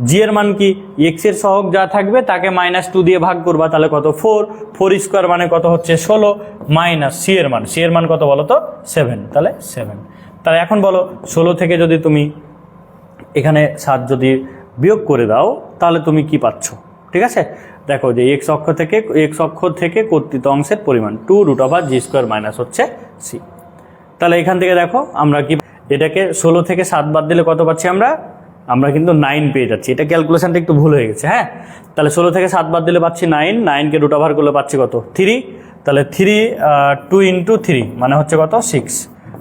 জি এর মান কি এক্স এর সহগ যা থাকবে তাকে -2 দিয়ে ভাগ করবা, তাহলে কত? 4 মানে কত হচ্ছে? 16 মাইনাস সি এর মান, সি এর মান কত বলো তো? 7, তাহলে 7। তাহলে এখন বলো 16 থেকে যদি তুমি এখানে 7 যদি বিয়োগ করে দাও তাহলে তুমি কি পাচ্ছ? ঠিক আছে, দেখো যে এক্স অক্ষ থেকে কর্তৃত অংশের পরিমাণ 2√g² মাইনাস হচ্ছে সি। তাহলে এখান থেকে দেখো আমরা কি এটাকে 16 থেকে 7 বাদ দিলে কত পাচ্ছি আমরা কিন্তু 9 পেয়ে যাচ্ছি। এটা ক্যালকুলেশনটা একটু ভুল হয়ে গেছে, হ্যাঁ। তাহলে 16 থেকে 7 বাদ দিলে পাচ্ছি 9, 9কে রুট ওভার করলে পাচ্ছি কত? 3। তাহলে 2 × 3 মানে হচ্ছে কত? 6।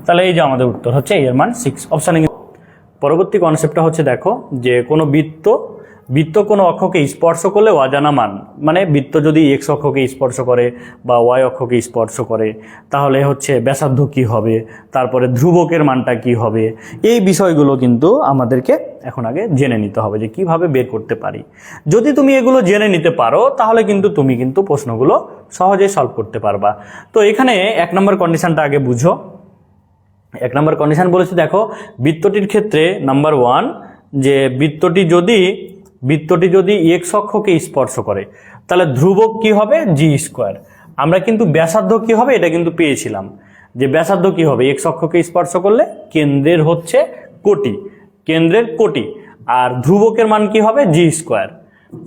তাহলে এই যে আমাদের উত্তর হচ্ছে এর মান 6 অপশানে। পরবর্তী কনসেপ্টটা হচ্ছে দেখো যে কোনো বৃত্ত কোনো অক্ষকে স্পর্শ করলে অজানা মান, মানে বৃত্ত যদি এক্স অক্ষকে স্পর্শ করে বা ওয়াই অক্ষকে স্পর্শ করে তাহলে হচ্ছে ব্যাসার্ধ কি হবে, তারপরে ধ্রুবকের মানটা কি হবে, এই বিষয়গুলো কিন্তু আমাদেরকে এখন আগে জেনে নিতে হবে যে কিভাবে বের করতে পারি। যদি তুমি এগুলো জেনে নিতে পারো তাহলে কিন্তু তুমি কিন্তু প্রশ্নগুলো সহজেই সলভ করতে পারবা। তো এখানে 1 নম্বর কন্ডিশনটা আগে বুঝো। 1 নম্বর কন্ডিশন বলেছে দেখো বৃত্তটির ক্ষেত্রে নাম্বার 1, যে বৃত্তটি যদি এক্স অক্ষকে স্পর্শ করে তাহলে ধ্রুবক কি হবে? g²। আমরা কিন্তু ব্যাসার্ধ কি হবে এটা কিন্তু পেয়েছিলাম, যে ব্যাসার্ধ কি হবে এক্স অক্ষকে স্পর্শ করলে? কেন্দ্রের হচ্ছে কোটি, আর ধ্রুবকের মান কি হবে? g²।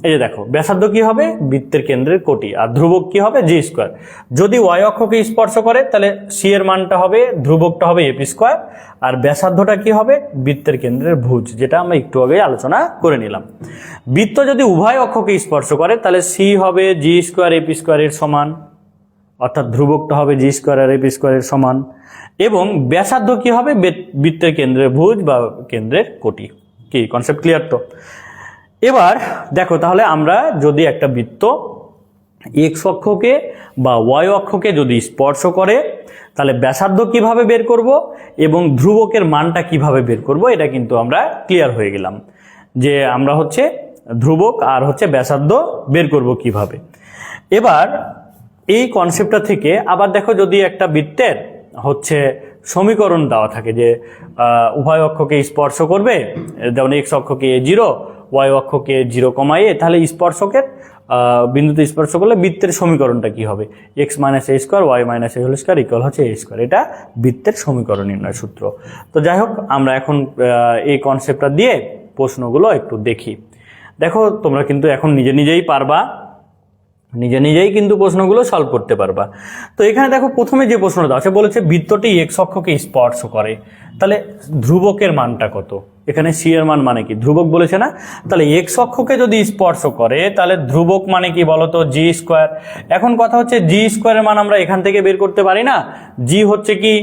এই যে দেখো ব্যাসার্ধ কি হবে? বৃত্তের কেন্দ্রের কোটি, আর ধ্রুবক কি হবে? g²। যদি ওয়াই অক্ষকে স্পর্শ করে তাহলে সি এর মানটা হবে, ধ্রুবকটা হবে a², আর ব্যাসার্ধটা কি হবে? বৃত্তের কেন্দ্রের ভুজ, যেটা আমরা একটু আগে আলোচনা করে নিলাম। বৃত্ত যদি উভয় অক্ষকে স্পর্শ করে তাহলে সি হবে g² a² এর সমান, অর্থাৎ ধ্রুবকটা হবে g² আর a² এর সমান, এবং ব্যাসার্ধ কি হবে? বৃত্তের কেন্দ্রের ভুজ বা কেন্দ্রের কোটি। কি কনসেপ্ট ক্লিয়ার তো? এবার দেখো তাহলে আমরা যদি একটা বৃত্ত এক্স অক্ষকে বা ওয়াই অক্ষকে যদি স্পর্শ করে তাহলে ব্যাসার্ধ কিভাবে বের করব এবং ধ্রুবকের মানটা কিভাবে বের করব, এটা কিন্তু আমরা ক্লিয়ার হয়ে গেলাম, যে আমরা হচ্ছে ধ্রুবক আর হচ্ছে ব্যাসার্ধ বের করব কিভাবে। এবার এই কনসেপ্টটা থেকে আবার দেখো যদি একটা বৃত্তের হচ্ছে সমীকরণ দেওয়া থাকে যে উভয় অক্ষকে স্পর্শ করবে, যেমন এক্স অক্ষকে a0, ওয়াই অক্ষকে 0, a, তাহলে স্পর্শকের বিন্দুতে স্পর্শ করলে বৃত্তের সমীকরণটা কি হবে? x - a² y - a² equal হচ্ছে a²। এটা বৃত্তের সমীকরণ নির্ণয় সূত্র। তো যাই হোক আমরা এখন এই কনসেপ্টটা দিয়ে প্রশ্নগুলো একটু দেখি। দেখো তোমরা কিন্তু এখন নিজেই পারবা, নিজেই কিন্তু প্রশ্নগুলো সলভ করতে পারবা। তো এখানে দেখো প্রথমে যে প্রশ্নটা আছে বলেছে বৃত্তটি এক্স অক্ষকে স্পর্শ করে, তাহলে ধ্রুবকের মানটা কত? এখানে সি এর মান মানে কি? ধ্রুবক বলেছে না? তাহলে এক্স অক্ষকে যদি স্পর্শ করে তাহলে ধ্রুবক মানে কি বলতো? g²। এখন কথা হচ্ছে g² এর মান আমরা এখান থেকে বের করতে পারি না। জি হচ্ছে কি,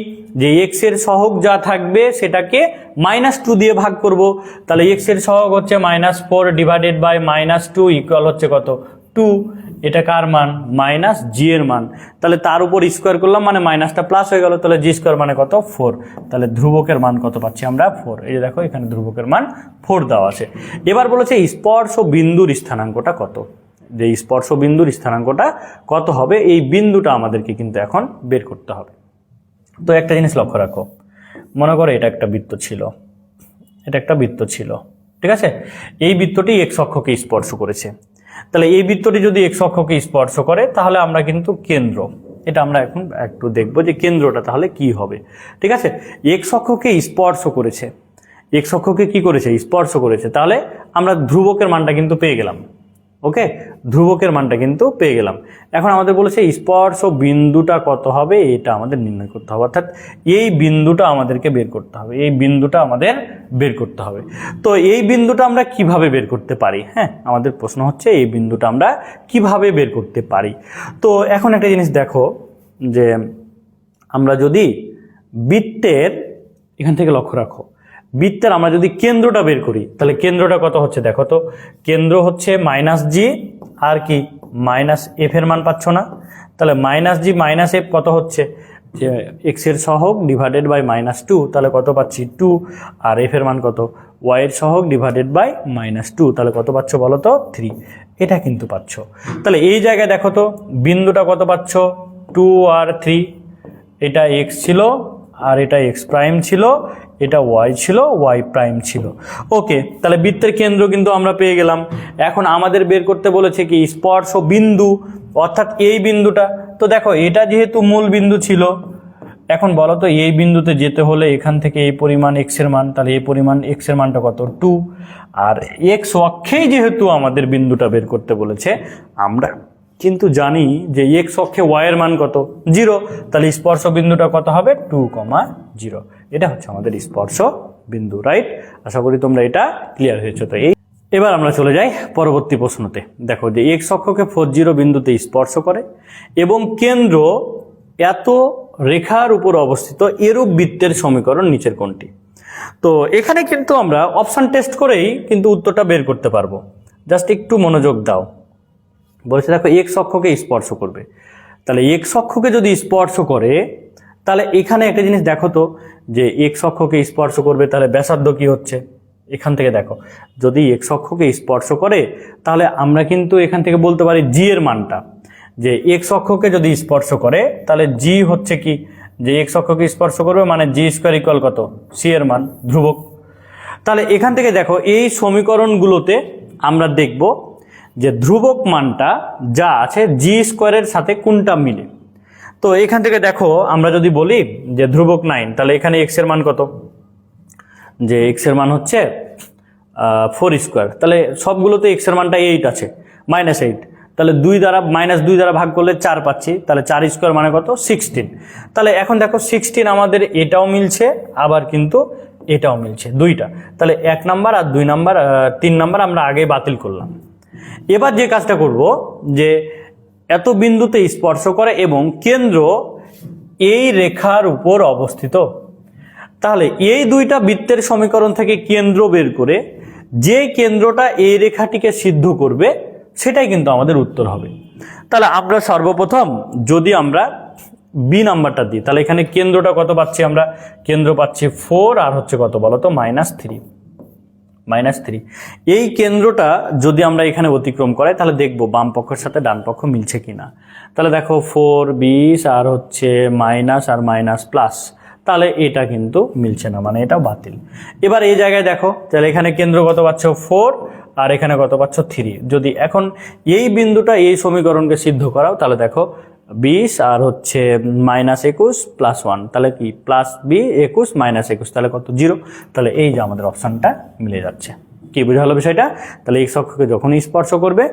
যে এক্স এর সহগ যা থাকবে সেটাকে -2 দিয়ে ভাগ করব, তাহলে এক্স এর সহগ হচ্ছে -4 / -2 ইকুয়াল হচ্ছে কত? 2। এটা কার মান? মাইনাস জি এর মান। তাহলে তার উপর স্কোয়ার করলাম মানে মাইনাসটা প্লাস হয়ে গেল, তাহলে জি স্কোয়ার মানে কত? 4। তাহলে ধ্রুবকের মান কত পাচ্ছি আমরা? 4। এই যে দেখো এখানে ধ্রুবকের মান 4 দেওয়া আছে। এবার বলেছে স্পর্শ বিন্দুর স্থানাঙ্কটা কত, যে স্পর্শ বিন্দুর স্থানাঙ্কটা কত হবে এই বিন্দুটা আমাদেরকে কিন্তু এখন বের করতে হবে। তো একটা জিনিস লক্ষ্য রাখো, মনে করো এটা একটা বৃত্ত ছিল, এটা একটা বৃত্ত ছিল, ঠিক আছে? এই বৃত্তটি এক্স অক্ষকে স্পর্শ করেছে। তাহলে এই বৃত্তটি যদি এক্স অক্ষকে স্পর্শ করে তাহলে আমরা কিন্তু কেন্দ্র, এটা আমরা এখন একটু দেখবো যে কেন্দ্রটা তাহলে কি হবে, ঠিক আছে? এক্স অক্ষকে স্পর্শ করেছে, এক্স অক্ষকে কি করেছে? স্পর্শ করেছে। তাহলে আমরা ধ্রুবকের মানটা কিন্তু পেয়ে গেলাম। ওকে, ধ্রুবকের মানটা কিন্তু পেয়ে গেলাম। এখন আমাদের বলেছে স্পর্শ বিন্দুটা কত হবে এটা আমাদের নির্ণয় করতে হবে, অর্থাৎ এই বিন্দুটা আমাদেরকে বের করতে হবে, এই বিন্দুটা আমাদের বের করতে হবে। তো এই বিন্দুটা আমরা কিভাবে বের করতে পারি? হ্যাঁ, আমাদের প্রশ্ন হচ্ছে এই বিন্দুটা আমরা কিভাবে বের করতে পারি। তো এখন একটা জিনিস দেখো যে আমরা যদি বৃত্তের, এখান থেকে লক্ষ্য রাখো, বৃত্তের আমরা যদি কেন্দ্রটা বের করি তাহলে কেন্দ্রটা কত হচ্ছে দেখো তো, কেন্দ্র হচ্ছে মাইনাস জি আর কি মাইনাস এফ এর মান পাচ্ছ না? তাহলে মাইনাস জি মাইনাস এফ কত হচ্ছে? যে এক্স এর সহগ ডিভাইডেড বাই -2, তাহলে কত পাচ্ছি? 2। আর এফ এর মান কত? ওয়াই এর সহগ ডিভাইডেড বাই -2, তাহলে কত পাচ্ছ বলো তো? 3। এটা কিন্তু পাচ্ছ। তাহলে এই জায়গায় দেখো তো বিন্দুটা কত পাচ্ছ? 2 আর 3। এটা এক্স ছিল আর এটা এক্স প্রাইম ছিল, এটা ওয়াই ছিল, ওয়াই প্রাইম ছিল। ওকে, তাহলে বৃত্তের কেন্দ্র কিন্তু আমরা পেয়ে গেলাম। এখন আমাদের বের করতে বলেছে কি স্পর্শ বিন্দু, অর্থাৎ এই বিন্দুটা। তো দেখো এটা যেহেতু মূল বিন্দু ছিল, এখন বলো তো এই বিন্দুতে যেতে হলে এখান থেকে এই পরিমাণ এক্স এর মান, তাহলে এই পরিমাণ এক্স এর মানটা কত? 2। আর এক্স অক্ষেই যেহেতু আমাদের বিন্দুটা বের করতে বলেছে, আমরা কিন্তু জানি যে এক্স অক্ষে ওয়াই এর মান কত? 0। তাহলে স্পর্শ বিন্দুটা কত হবে? 2,0। এটা হচ্ছে আমাদের স্পর্শ বিন্দু, রাইট? আশা করি তোমরা এটা ক্লিয়ার হয়েছে। তো এই এবার আমরা চলে যাই পরবর্তী প্রশ্নতে। দেখো যে এক্স অক্ষকে 40 বিন্দুতে স্পর্শ করে এবং কেন্দ্র এত রেখার উপর অবস্থিত এরূপ বৃত্তের সমীকরণ নিচের কোনটি? তো এখানে কিন্তু আমরা অপশন টেস্ট করেই কিন্তু উত্তরটা বের করতে পারবো। জাস্ট একটু মনোযোগ দাও। বলছে দেখো এক্স অক্ষকে স্পর্শ করবে, তাহলে এক্স অক্ষকে যদি স্পর্শ করে তাহলে এখানে একটা জিনিস দেখো তো, যে এক্স অক্ষকে স্পর্শ করবে তাহলে ব্যাসার্ধ কি হচ্ছে? এখান থেকে দেখো যদি এক্স অক্ষকে স্পর্শ করে তাহলে আমরা কিন্তু এখান থেকে বলতে পারি জি এর মানটা, যে এক্স অক্ষকে যদি স্পর্শ করে তাহলে জি হচ্ছে কি, যে এক্স অক্ষকে স্পর্শ করবে মানে জি স্কোয়ার ইকুয়াল কত? সি এর মান, ধ্রুবক। তাহলে এখান থেকে দেখো এই সমীকরণগুলোতে আমরা দেখব যে ধ্রুবক মানটা যা আছে জি স্কোয়ারের সাথে কোনটা মিলে। তো এখান থেকে দেখো আমরা যদি বলি যে ধ্রুবক 9, তাহলে এখানে এক্স এর মান কত? যে এক্স এর মান হচ্ছে 4 স্কোয়ার, তাহলে সবগুলোতে এক্স এর মানটা 8 আছে, -8। তাহলে 2 দ্বারা -2 দ্বারা ভাগ করলে 4 পাচ্ছি, তাহলে 4 স্কোয়ার মানে কত? 16। তাহলে এখন দেখো 16 আমাদের এটাও মিলছে আবার কিন্তু এটাও মিলছে, দুইটা। তাহলে 1 নাম্বার আর 2 নাম্বার 3 নাম্বার আমরা আগে বাতিল করলাম। এবার যে কাজটা করব যে এত বিন্দুতে স্পর্শ করে এবং কেন্দ্র এই রেখার উপর অবস্থিত, তাহলে এই দুইটা বৃত্তের সমীকরণ থেকে কেন্দ্র বের করে যে কেন্দ্রটা এই রেখাটিকে সিদ্ধ করবে সেটাই কিন্তু আমাদের উত্তর হবে। তাহলে আমরা সর্বপ্রথম যদি আমরা বি নাম্বারটা দিই তাহলে এখানে কেন্দ্রটা কত পাচ্ছি? আমরা কেন্দ্র পাচ্ছি 4 আর হচ্ছে কত বলো তো? -3। এই কেন্দ্রটা যদি আমরা এখানে অতিক্রম করাই তাহলে দেখবো বাম পক্ষের সাথে ডান পক্ষ মিলছে কিনা। তাহলে দেখো 4 20 আর হচ্ছে মাইনাস আর মাইনাস প্লাস, তাহলে এটা কিন্তু মিলছে না, মানে এটা বাতিল। এবার এই জায়গায় দেখো তাহলে এখানে কেন্দ্র কত পাচ্ছ? 4 আর এখানে কত পাচ্ছ? 3। যদি এখন এই বিন্দুটা এই সমীকরণকে সিদ্ধ করাও তাহলে দেখো 20 আর হচ্ছে -21 + 1, তাহলে কি +21 -21, তাহলে কত? 0। তাহলে এই যে আমাদের অপশানটা মিলে যাচ্ছে। কি বোঝা হলো বিষয়টা? তাহলে এক্স অক্ষকে যখনই স্পর্শ করবে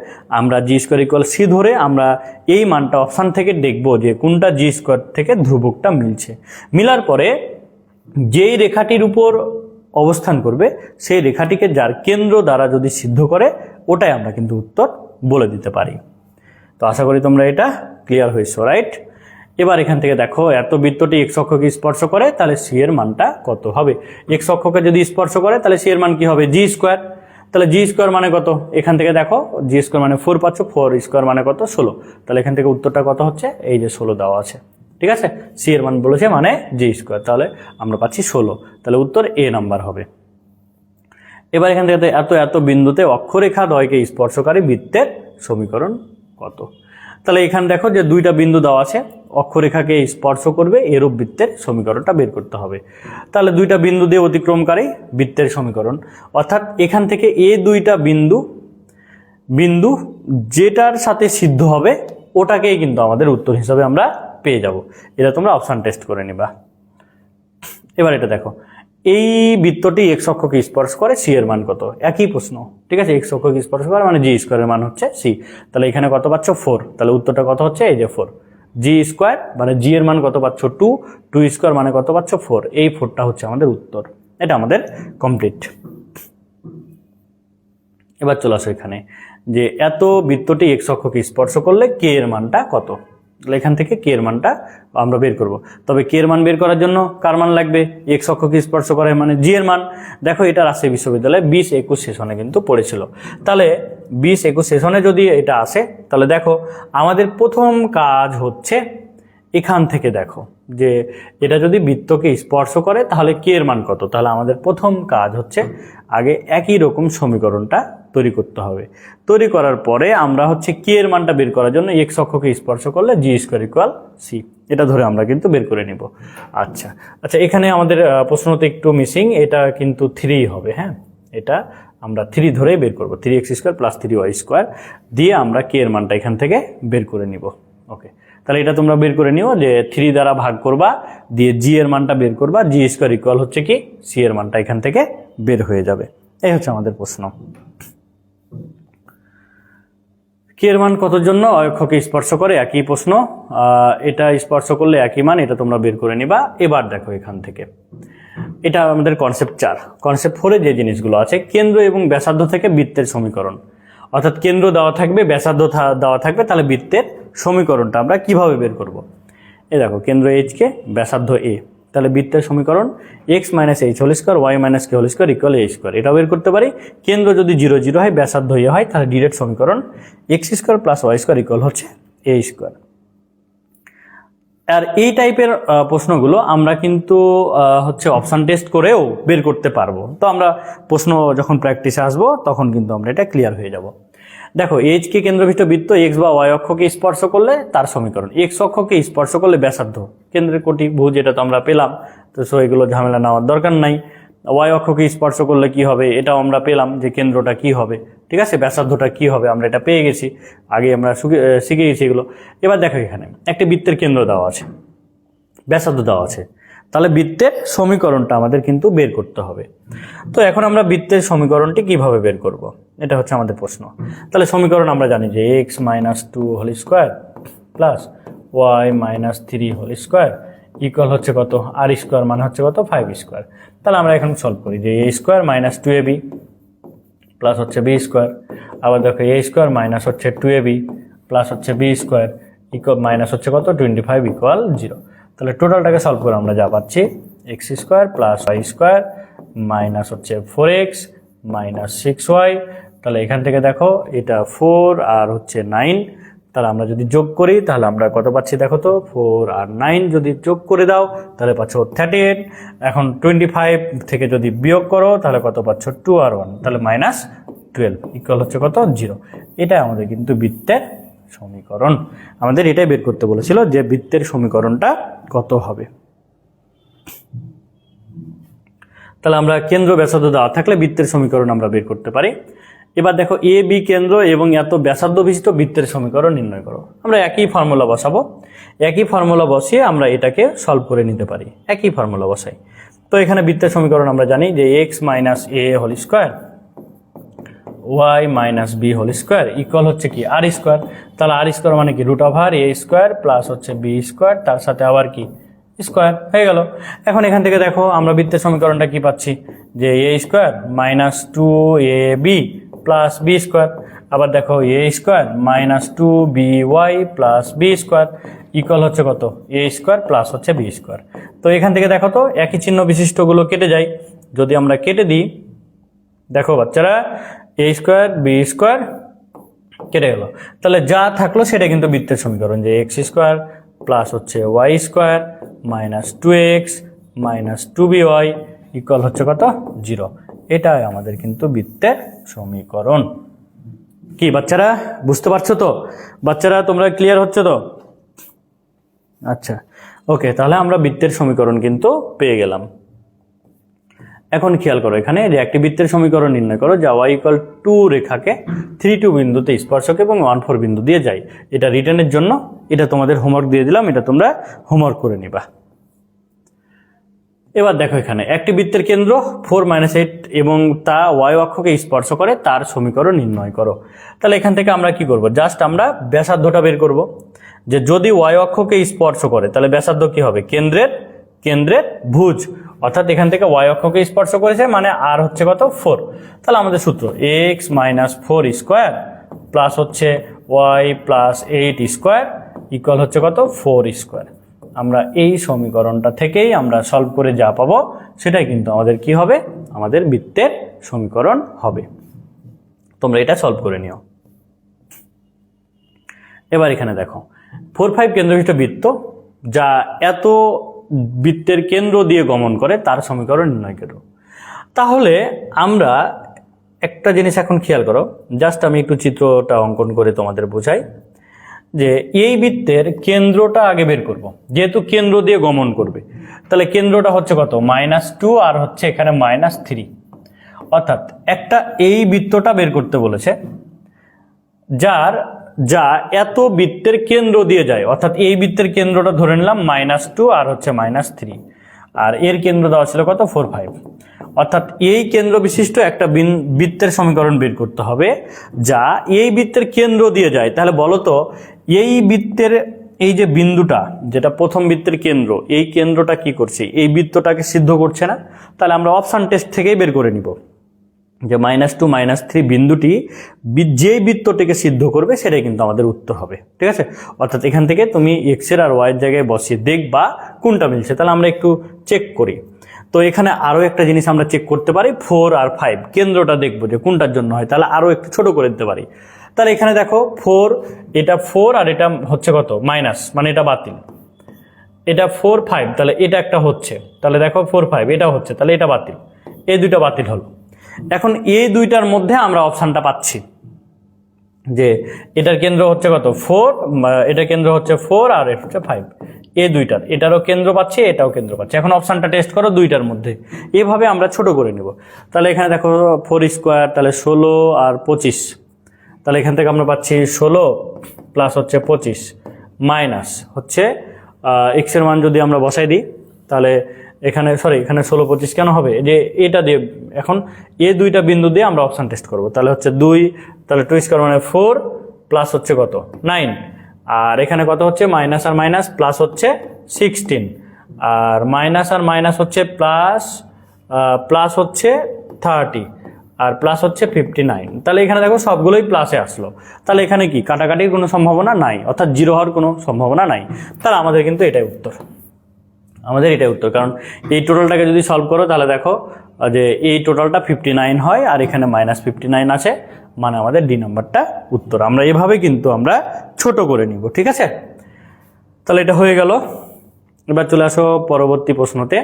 আমরা জি স্কোয়ার ইকুয়াল সি ধরে আমরা এই মানটা অপশান থেকে দেখব যে কোনটা জি স্কোয়ার থেকে ধ্রুবকটা মিলছে। মিলার পরে যেই রেখাটির উপর অবস্থান করবে সেই রেখাটিকে যার কেন্দ্র দ্বারা যদি সিদ্ধ করে ওটাই আমরা কিন্তু উত্তর বলে দিতে পারি। তো আশা করি তোমরা এটা ক্লিয়ার হয়েছো, রাইট? এবার এখান থেকে দেখো এত বৃত্তটি এক্স অক্ষকে স্পর্শ করে তাহলে সি এর মানটা কত হবে? এক্স অক্ষকে যদি স্পর্শ করে তাহলে সি এর মান কি হবে? G square. তাহলে জি স্কোয়ার মানে কত, এখান থেকে দেখো জি স্কোয়ার মানে 4 পাচ্ছ, 4 স্কোয়ার মানে কত 16, তাহলে এখান থেকে উত্তরটা কত হচ্ছে, এই যে 16 দেওয়া আছে, ঠিক আছে, সি এর মান বলেছে মানে জি স্কোয়ার, তাহলে আমরা পাচ্ছি 16, তাহলে উত্তর এ নাম্বার হবে। এবার এখান থেকে এত এত বিন্দুতে অক্ষরেখা দ্বয়কে স্পর্শকারী বৃত্তের সমীকরণ কত। তাহলে এখানে দেখো যে দুইটা বিন্দু দেওয়া আছে, অক্ষরেখাকে স্পর্শ করবে এরূপ বৃত্তের সমীকরণটা বের করতে হবে। তাহলে দুইটা বিন্দু দিয়ে অতিক্রমকারী বৃত্তের সমীকরণ, অর্থাৎ এখান থেকে এই দুইটা বিন্দু যেটার সাথে সিদ্ধ হবে ওটাকেই কিন্তু আমাদের উত্তর হিসাবে আমরা পেয়ে যাব। এটা তোমরা অপশন টেস্ট করে নিবা। এবার এটা দেখো, এই বৃত্তটি এক্স অক্ষকে স্পর্শ করে, সি এর মান কত, একই প্রশ্ন, ঠিক আছে, এক্স অক্ষকে স্পর্শ করে মানে জি স্কোয়ারের মান হচ্ছে সি, তাহলে এখানে কত পাচ্ছ 4, তাহলে উত্তরটা কত হচ্ছে এই যে 4, জি স্কোয়ার মানে জি এর মান কত পাচ্ছ 2, 2 স্কোয়ার মানে কত পাচ্ছ 4, এই 4টা হচ্ছে আমাদের উত্তর। এটা আমাদের কমপ্লিট। এবার চলে আসো এখানে যে এত বৃত্তটি এক্স অক্ষকে স্পর্শ করলে কে এর মানটা কত, তাহলে এখান থেকে কে এর মানটা আমরা বের করব। তবে কে এর মান বের করার জন্য কার মান লাগবে, এক্স অক্ষকে স্পর্শ করে মানে জি এর মান। দেখো এটা রাজশাহী বিশ্ববিদ্যালয়ে 20-21 সেশনে কিন্তু পড়েছিল, তাহলে 20-21 সেশনে যদি এটা আসে তাহলে দেখো আমাদের প্রথম কাজ হচ্ছে এখান থেকে দেখো যে এটা যদি বৃত্তকে স্পর্শ করে তাহলে কে এর মান কত, তাহলে আমাদের প্রথম কাজ হচ্ছে আগে একই রকম সমীকরণটা তৈরি করতে হবে। তৈরি করার পরে আমরা হচ্ছে কে এর মানটা বের করার জন্য এক্স অক্ষকে স্পর্শ করলে জি স্কোয়ার ইকুয়াল সি, এটা ধরে আমরা কিন্তু বের করে নিব। আচ্ছা আচ্ছা, এখানে আমাদের প্রশ্নতে একটু মিসিং, এটা কিন্তু 3 হবে, হ্যাঁ, এটা আমরা 3 ধরেই বের করব, 3x square plus 3y square দিয়ে আমরা কে এর মানটা এখান থেকে বের করে নিব। ওকে, তাহলে এটা তোমরা বের করে নিও যে 3 দ্বারা ভাগ করবা, দিয়ে জি এর মানটা বের করবা, জি স্কোয়ার ইকুয়াল হচ্ছে কি সি এর মানটা এখান থেকে বের হয়ে যাবে। এই হচ্ছে আমাদের প্রশ্ন। কে এর মান কতর জন্য অক্ষকে স্পর্শ করে, একই প্রশ্ন, এটা স্পর্শ করলে একই মান, এটা তোমরা বের করে নিবা। এবার দেখো এখান থেকে এটা আমাদের কনসেপ্ট 4, কনসেপ্ট 4 যে জিনিসগুলো আছে, কেন্দ্র এবং ব্যাসার্ধ থেকে বৃত্তের সমীকরণ, অর্থাৎ কেন্দ্র দেওয়া থাকবে, ব্যাসার্ধ দেওয়া থাকবে, তাহলে বৃত্তের সমীকরণটা আমরা কিভাবে বের করব। এই দেখো কেন্দ্র এইচ কে, ব্যাসার্ধ এ, তাহলে বৃত্তের সমীকরণ X minus H whole square Y minus K whole square equal A square, এটাও বের করতে পারি। কেন্দ্র যদি 0 0 হয়, ব্যাসার্ধ এ হয়, তাহলে ডিরেক্ট সমীকরণ x square plus Y square equal হচ্ছে এ স্কোয়ার। আর এই টাইপের প্রশ্নগুলো আমরা কিন্তু হচ্ছে অপশন টেস্ট করেও বের করতে পারবো। তো আমরা প্রশ্ন যখন প্র্যাকটিসে আসবো তখন কিন্তু আমরা এটা ক্লিয়ার হয়ে যাব। দেখো এইচ কে কেন্দ্রবিষ্ট বৃত্ত এক্স বা ওয়াই অক্ষকে স্পর্শ করলে তার সমীকরণ, এক্স অক্ষকে স্পর্শ করলে ব্যাসার্ধ, কেন্দ্রের কোটি ভুজ, এটা তো আমরা পেলাম, তো সো এগুলো ঝামেলা নেওয়ার দরকার নাই। ওয়াই অক্ষকে স্পর্শ করলে কি হবে, এটাও আমরা পেলাম যে কেন্দ্রটা কি হবে, ঠিক আছে, ব্যাসার্ধটা কি হবে আমরা এটা পেয়ে গেছি, আগে আমরা শিখে গেছি এগুলো। এবার দেখো এখানে একটা বৃত্তের কেন্দ্র দেওয়া আছে, ব্যাসার্ধ দেওয়া আছে, তাহলে বৃত্তের সমীকরণটা আমাদের কিন্তু বের করতে হবে। তো এখন আমরা বৃত্তের সমীকরণটি কিভাবে বের করব, এটা হচ্ছে আমাদের প্রশ্ন। তাহলে সমীকরণ আমরা জানি যে x minus 2 whole square plus y minus 3 whole square equal হচ্ছে কত, আর স্কোয়ার মানে হচ্ছে কত 5 স্কোয়ার। তাহলে আমরা এখন সলভ করি যে A square minus 2ab plus হচ্ছে বি স্কোয়ার, আবার দেখো এ স্কোয়ার মাইনাস হচ্ছে 2ab প্লাস হচ্ছে বি স্কোয়ার ইকুয়াল মাইনাস হচ্ছে কত 25 ইকুয়াল 0। তাহলে টোটালটাকে সলভ করে আমরা যা পাচ্ছি x square plus Y square minus হচ্ছে 4x মাইনাস 6y, তাহলে এখান থেকে দেখো এটা 4 আর হচ্ছে 9, তাহলে আমরা যদি যোগ করি তাহলে আমরা কত পাচ্ছি দেখো তো, 4 আর 9 যদি যোগ করে দাও তাহলে পাচ্ছ 38, এখন 25 থেকে যদি বিয়োগ করো তাহলে কত পাচ্ছ 2 আর 1, তাহলে মাইনাস 12 ইকুয়াল হচ্ছে কত 0। এটা আমাদের কিন্তু বৃত্তের সমীকরণ, আমাদের এটাই বের করতে বলেছিল যে বৃত্তের সমীকরণটা কত হবে। তাহলে আমরা কেন্দ্র ব্যাসার্ধ দেওয়া থাকলে বৃত্তের সমীকরণ আমরা বের করতে পারি। এবার দেখো এ বি কেন্দ্র এবং এত ব্যাসার্ধ বিশিষ্ট বৃত্তের সমীকরণ নির্ণয় করো, আমরা একই ফর্মুলা বসাবো, একই ফর্মুলা বসিয়ে আমরা এটাকে সলভ করে নিতে পারি, একই ফর্মুলা বসাই। তো এখানে বৃত্তের সমীকরণ আমরা জানি যে x minus A whole square Y minus B whole square equal হচ্ছে কি আর স্কোয়ার, তাহলে আর স্কোয়ার মানে কি root over A square plus হচ্ছে বি স্কোয়ার, তার সাথে আবার কি স্কোয়ার হয়ে গেল। এখন এখান থেকে দেখো আমরা বৃত্তের সমীকরণটা কি পাচ্ছি যে A square minus 2ab plus B square, আবার দেখো A square minus 2by plus B square equal হচ্ছে কত এ স্কোয়ার প্লাস হচ্ছে বি স্কোয়ার। তো এখান থেকে দেখো তো একই চিহ্ন বিশিষ্টগুলো কেটে যায়, যদি আমরা কেটে দিই দেখো বাচ্চারা এ স্কোয়ার বি স্কোয়ার কেটে গেল, তাহলে যা থাকলো সেটা কিন্তু বৃত্তের সমীকরণ, যে এক্স স্কোয়ার প্লাস হচ্ছে y square minus 2x minus 2by equal হচ্ছে কত 0। এটাই আমাদের কিন্তু বৃত্তের সমীকরণ। কি বাচ্চারা বুঝতে পারছো তো? বাচ্চারা তোমরা ক্লিয়ার হচ্ছে তো? আচ্ছা ওকে, তাহলে আমরা বৃত্তের সমীকরণ কিন্তু পেয়ে গেলাম। এখন খেয়াল করো এখানে যে একটি বৃত্তের সমীকরণ নির্ণয় করো যা y ইকুয়াল 2 রেখাকে 3, 2 বিন্দুতে স্পর্শক এবং 1, 4 বিন্দু দিয়ে যায়। এটা রিটার্নের জন্য, এটা তোমাদের হোমওয়ার্ক দিয়ে দিলাম, এটা তোমরা হোমওয়ার্ক করে নিবা। এবার দেখো এখানে একটি বৃত্তের কেন্দ্র 4, -8 এবং তা y অক্ষকে স্পর্শ করে, তার সমীকরণ নির্ণয় করো। তাহলে এখান থেকে আমরা কি করব, জাস্ট আমরা ব্যাসার্ধটা বের করব, যে যদি y অক্ষকে স্পর্শ করে তাহলে ব্যাসার্ধ কি হবে, কেন্দ্রের ভুজ, অর্থাৎ এখান থেকে y অক্ষকে স্পর্শ করেছে মানে আর হচ্ছে কত 4। তাহলে আমাদের সূত্র x - 4 স্কোয়ার প্লাস হচ্ছে y প্লাস 8 স্কোয়ার ইকুয়াল হচ্ছে কত 4 স্কোয়ার। আমরা এই সমীকরণটা থেকেই আমরা সলভ করে যা পাবো সেটাই কিন্তু আমাদের কি হবে, আমাদের বৃত্তের সমীকরণ হবে। তোমরা এটা সলভ করে নিও। এবার এখানে দেখো 4, 5 কেন্দ্রবিশিষ্ট বৃত্ত যা এত বৃত্তের কেন্দ্র দিয়ে গমন করে তার সমীকরণ নির্ণয় করো। তাহলে আমরা একটা জিনিস এখন খেয়াল করো, জাস্ট আমি একটু চিত্রটা অঙ্কন করে তোমাদের বোঝাই, যে এই বৃত্তের কেন্দ্রটা আগে বের করব, যেহেতু কেন্দ্র দিয়ে গমন করবে। তাহলে কেন্দ্রটা হচ্ছে কত -2 আর হচ্ছে এখানে -3, অর্থাৎ একটা এই বৃত্তটা বের করতে বলেছে যা এত বৃত্তের কেন্দ্র দিয়ে যায়, অর্থাৎ এই বৃত্তের কেন্দ্রটা ধরে নিলাম -2 আর হচ্ছে -3, আর এর কেন্দ্র দেওয়া ছিল কত 4, 5, অর্থাৎ এই কেন্দ্র বিশিষ্ট একটা বৃত্তের সমীকরণ বের করতে হবে যা এই বৃত্তের কেন্দ্র দিয়ে যায়। তাহলে বলো তো এই বৃত্তের এই যে বিন্দুটা, যেটা প্রথম বৃত্তের কেন্দ্র, এই কেন্দ্রটা কি করছে, এই বৃত্তটাকে সিদ্ধ করছে না? তাহলে আমরা অপশন টেস্ট থেকেই বের করে নিব যে -2, -3 বিন্দুটি যে বৃত্তটিকে সিদ্ধ করবে সেটাই কিন্তু আমাদের উত্তর হবে। ঠিক আছে, অর্থাৎ এখান থেকে তুমি এক্স এর আর ওয়াই এর জায়গায় বসিয়ে দেখবা কোনটা মিলছে। তাহলে আমরা একটু চেক করি। তো এখানে আরো একটা জিনিস আমরা চেক করতে পারি, 4 আর 5 কেন্দ্রটা দেখবো যে কোনটার জন্য হয়, তাহলে আরো একটু ছোট করে দিতে পারি। তাহলে এখানে দেখো 4, এটা 4 আর এটা হচ্ছে কত মাইনাস, মানে এটা বাতিল, এটা 4, 5, তাহলে এটা একটা হচ্ছে, তাহলে দেখো 4, 5 এটা হচ্ছে, তাহলে এটা বাতিল, এই দুইটা বাতিল হলো। এখন এই দুইটার মধ্যে আমরা অপশানটা পাচ্ছি যে এটার কেন্দ্র হচ্ছে কত 4, এটার কেন্দ্র হচ্ছে 4 আর এটা হচ্ছে 5, এই দুইটার, এটারও কেন্দ্র পাচ্ছি, এটাও কেন্দ্র পাচ্ছি। এখন অপশানটা টেস্ট করো দুইটার মধ্যে, এভাবে আমরা ছোট করে নেব। তাহলে এখানে দেখো 4 স্কোয়ার, তাহলে 16 আর 25, তাহলে এখান থেকে আমরা পাচ্ছি 16 প্লাস হচ্ছে 25 মাইনাস হচ্ছে এক্স এর মান যদি আমরা বসাই দিই, তাহলে এখানে এখানে 16, 25 কেন হবে, যে এটা দিয়ে এখন এই দুইটা বিন্দু দিয়ে আমরা অপশন টেস্ট করব। তাহলে হচ্ছে 2, তাহলে 2 স্কোয়ার মানে 4 প্লাস হচ্ছে কত 9, আর এখানে কত হচ্ছে মাইনাস আর মাইনাস প্লাস হচ্ছে 16, আর মাইনাস আর মাইনাস হচ্ছে প্লাস হচ্ছে 30, আর প্লাস হচ্ছে 59। তাহলে এখানে দেখো সবগুলোই প্লাসে আসলো, তাহলে এখানে কি কাটাকাটির কোনো সম্ভাবনা নাই, অর্থাৎ 0 হওয়ার কোনো সম্ভাবনা নাই। তাহলে আমাদের কিন্তু এটাই উত্তর, কারণ এই টোটালটাকে যদি সলভ করো তাহলে দেখো যে এই টোটালটা 59 হয় আর এখানে -59 আছে, মানে আমাদের ডি নাম্বারটা উত্তর। আমরা এভাবে কিন্তু আমরা ছোট করে নিব। ঠিক আছে, তাহলে এটা হয়ে গেল। এবার চলে আসো পরবর্তী প্রশ্নতে।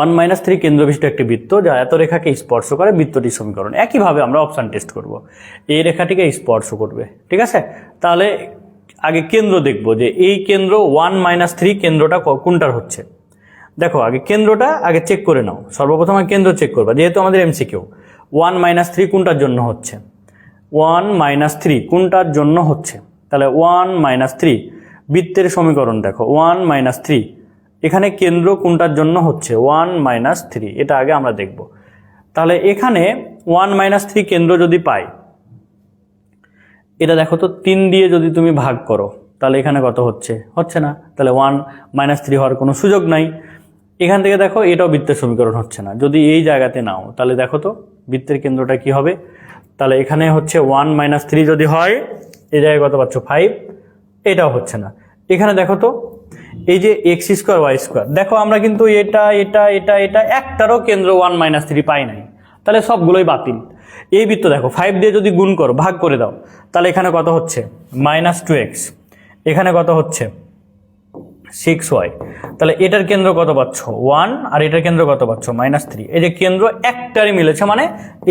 1 - 3 কেন্দ্রবিশিষ্ট একটি বৃত্ত যা এত রেখাকে স্পর্শ করে, বৃত্তটির সমীকরণ। একইভাবে আমরা অপশন টেস্ট করব, এই রেখাটিকে স্পর্শ করবে। ঠিক আছে, তাহলে আগে কেন্দ্র দেখব যে এই কেন্দ্র 1 - 3 কেন্দ্রটা কোনটার হচ্ছে। দেখো আগে কেন্দ্রটা আগে চেক করে নাও, সর্বপ্রথম আগে কেন্দ্র চেক করবা, যেহেতু আমাদের এমসিকিউ। 1 - 3 কোনটার জন্য হচ্ছে, 1 - 3 কোনটার জন্য হচ্ছে, তাহলে 1 - 3 বৃত্তের সমীকরণ দেখো 1 - 3 এখানে কেন্দ্র কোনটার জন্য হচ্ছে 1 - 3, এটা আগে আমরা দেখব। তাহলে এখানে 1 - 3 কেন্দ্র যদি পাই, এটা দেখো তো 3 দিয়ে যদি তুমি ভাগ করো তাহলে এখানে কত হচ্ছে না, তাহলে 1 - 3 হওয়ার কোনো সুযোগ নাই। এখান থেকে দেখো এটাও বৃত্তের সমীকরণ হচ্ছে না, যদি এই জায়গাতে নাও তাহলে দেখো তো বৃত্তের কেন্দ্রটা কি হবে। তাহলে এখানে হচ্ছে 1 - 3 যদি হয়, এই জায়গায় কত পাচ্ছ 5, এটাও হচ্ছে না। এখানে দেখো তো এই যে এক্স স্কোয়ার ওয়াই স্কোয়ার, দেখো আমরা কিন্তু এটা একটারও কেন্দ্র 1 - 3 পাই নাই, তাহলে সবগুলোই বাতিল। এই বৃত্ত দেখো 5 দিয়ে যদি গুণ করো, ভাগ করে দাও, তাহলে এখানে কত হচ্ছে -2x, এখানে কত হচ্ছে 6y। তাহলে এটার কেন্দ্র কত পাচ্ছ 1, আর এটার কেন্দ্র কত পাচ্ছ -3। এই যে কেন্দ্র একটারই মিলেছে, মানে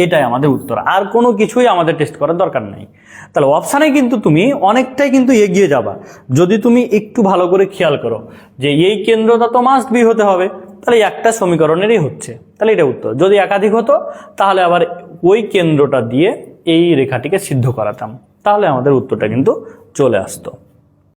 এটাই আমাদের উত্তর, আর কোনো কিছুই আমাদের টেস্ট করার দরকার নেই। তাহলে অপশানে কিন্তু তুমি অনেকটাই কিন্তু এগিয়ে যাবা যদি তুমি একটু ভালো করে খেয়াল করো যে এই কেন্দ্রটা তো মাস্ট বি হতে হবে, তাহলে একটা সমীকরণেরই হচ্ছে, তাহলে এটা উত্তর। যদি একাধিক হতো তাহলে আবার ওই কেন্দ্রটা দিয়ে এই রেখাটিকে সিদ্ধ করাতাম, তাহলে আমাদের উত্তরটা কিন্তু চলে আসতো।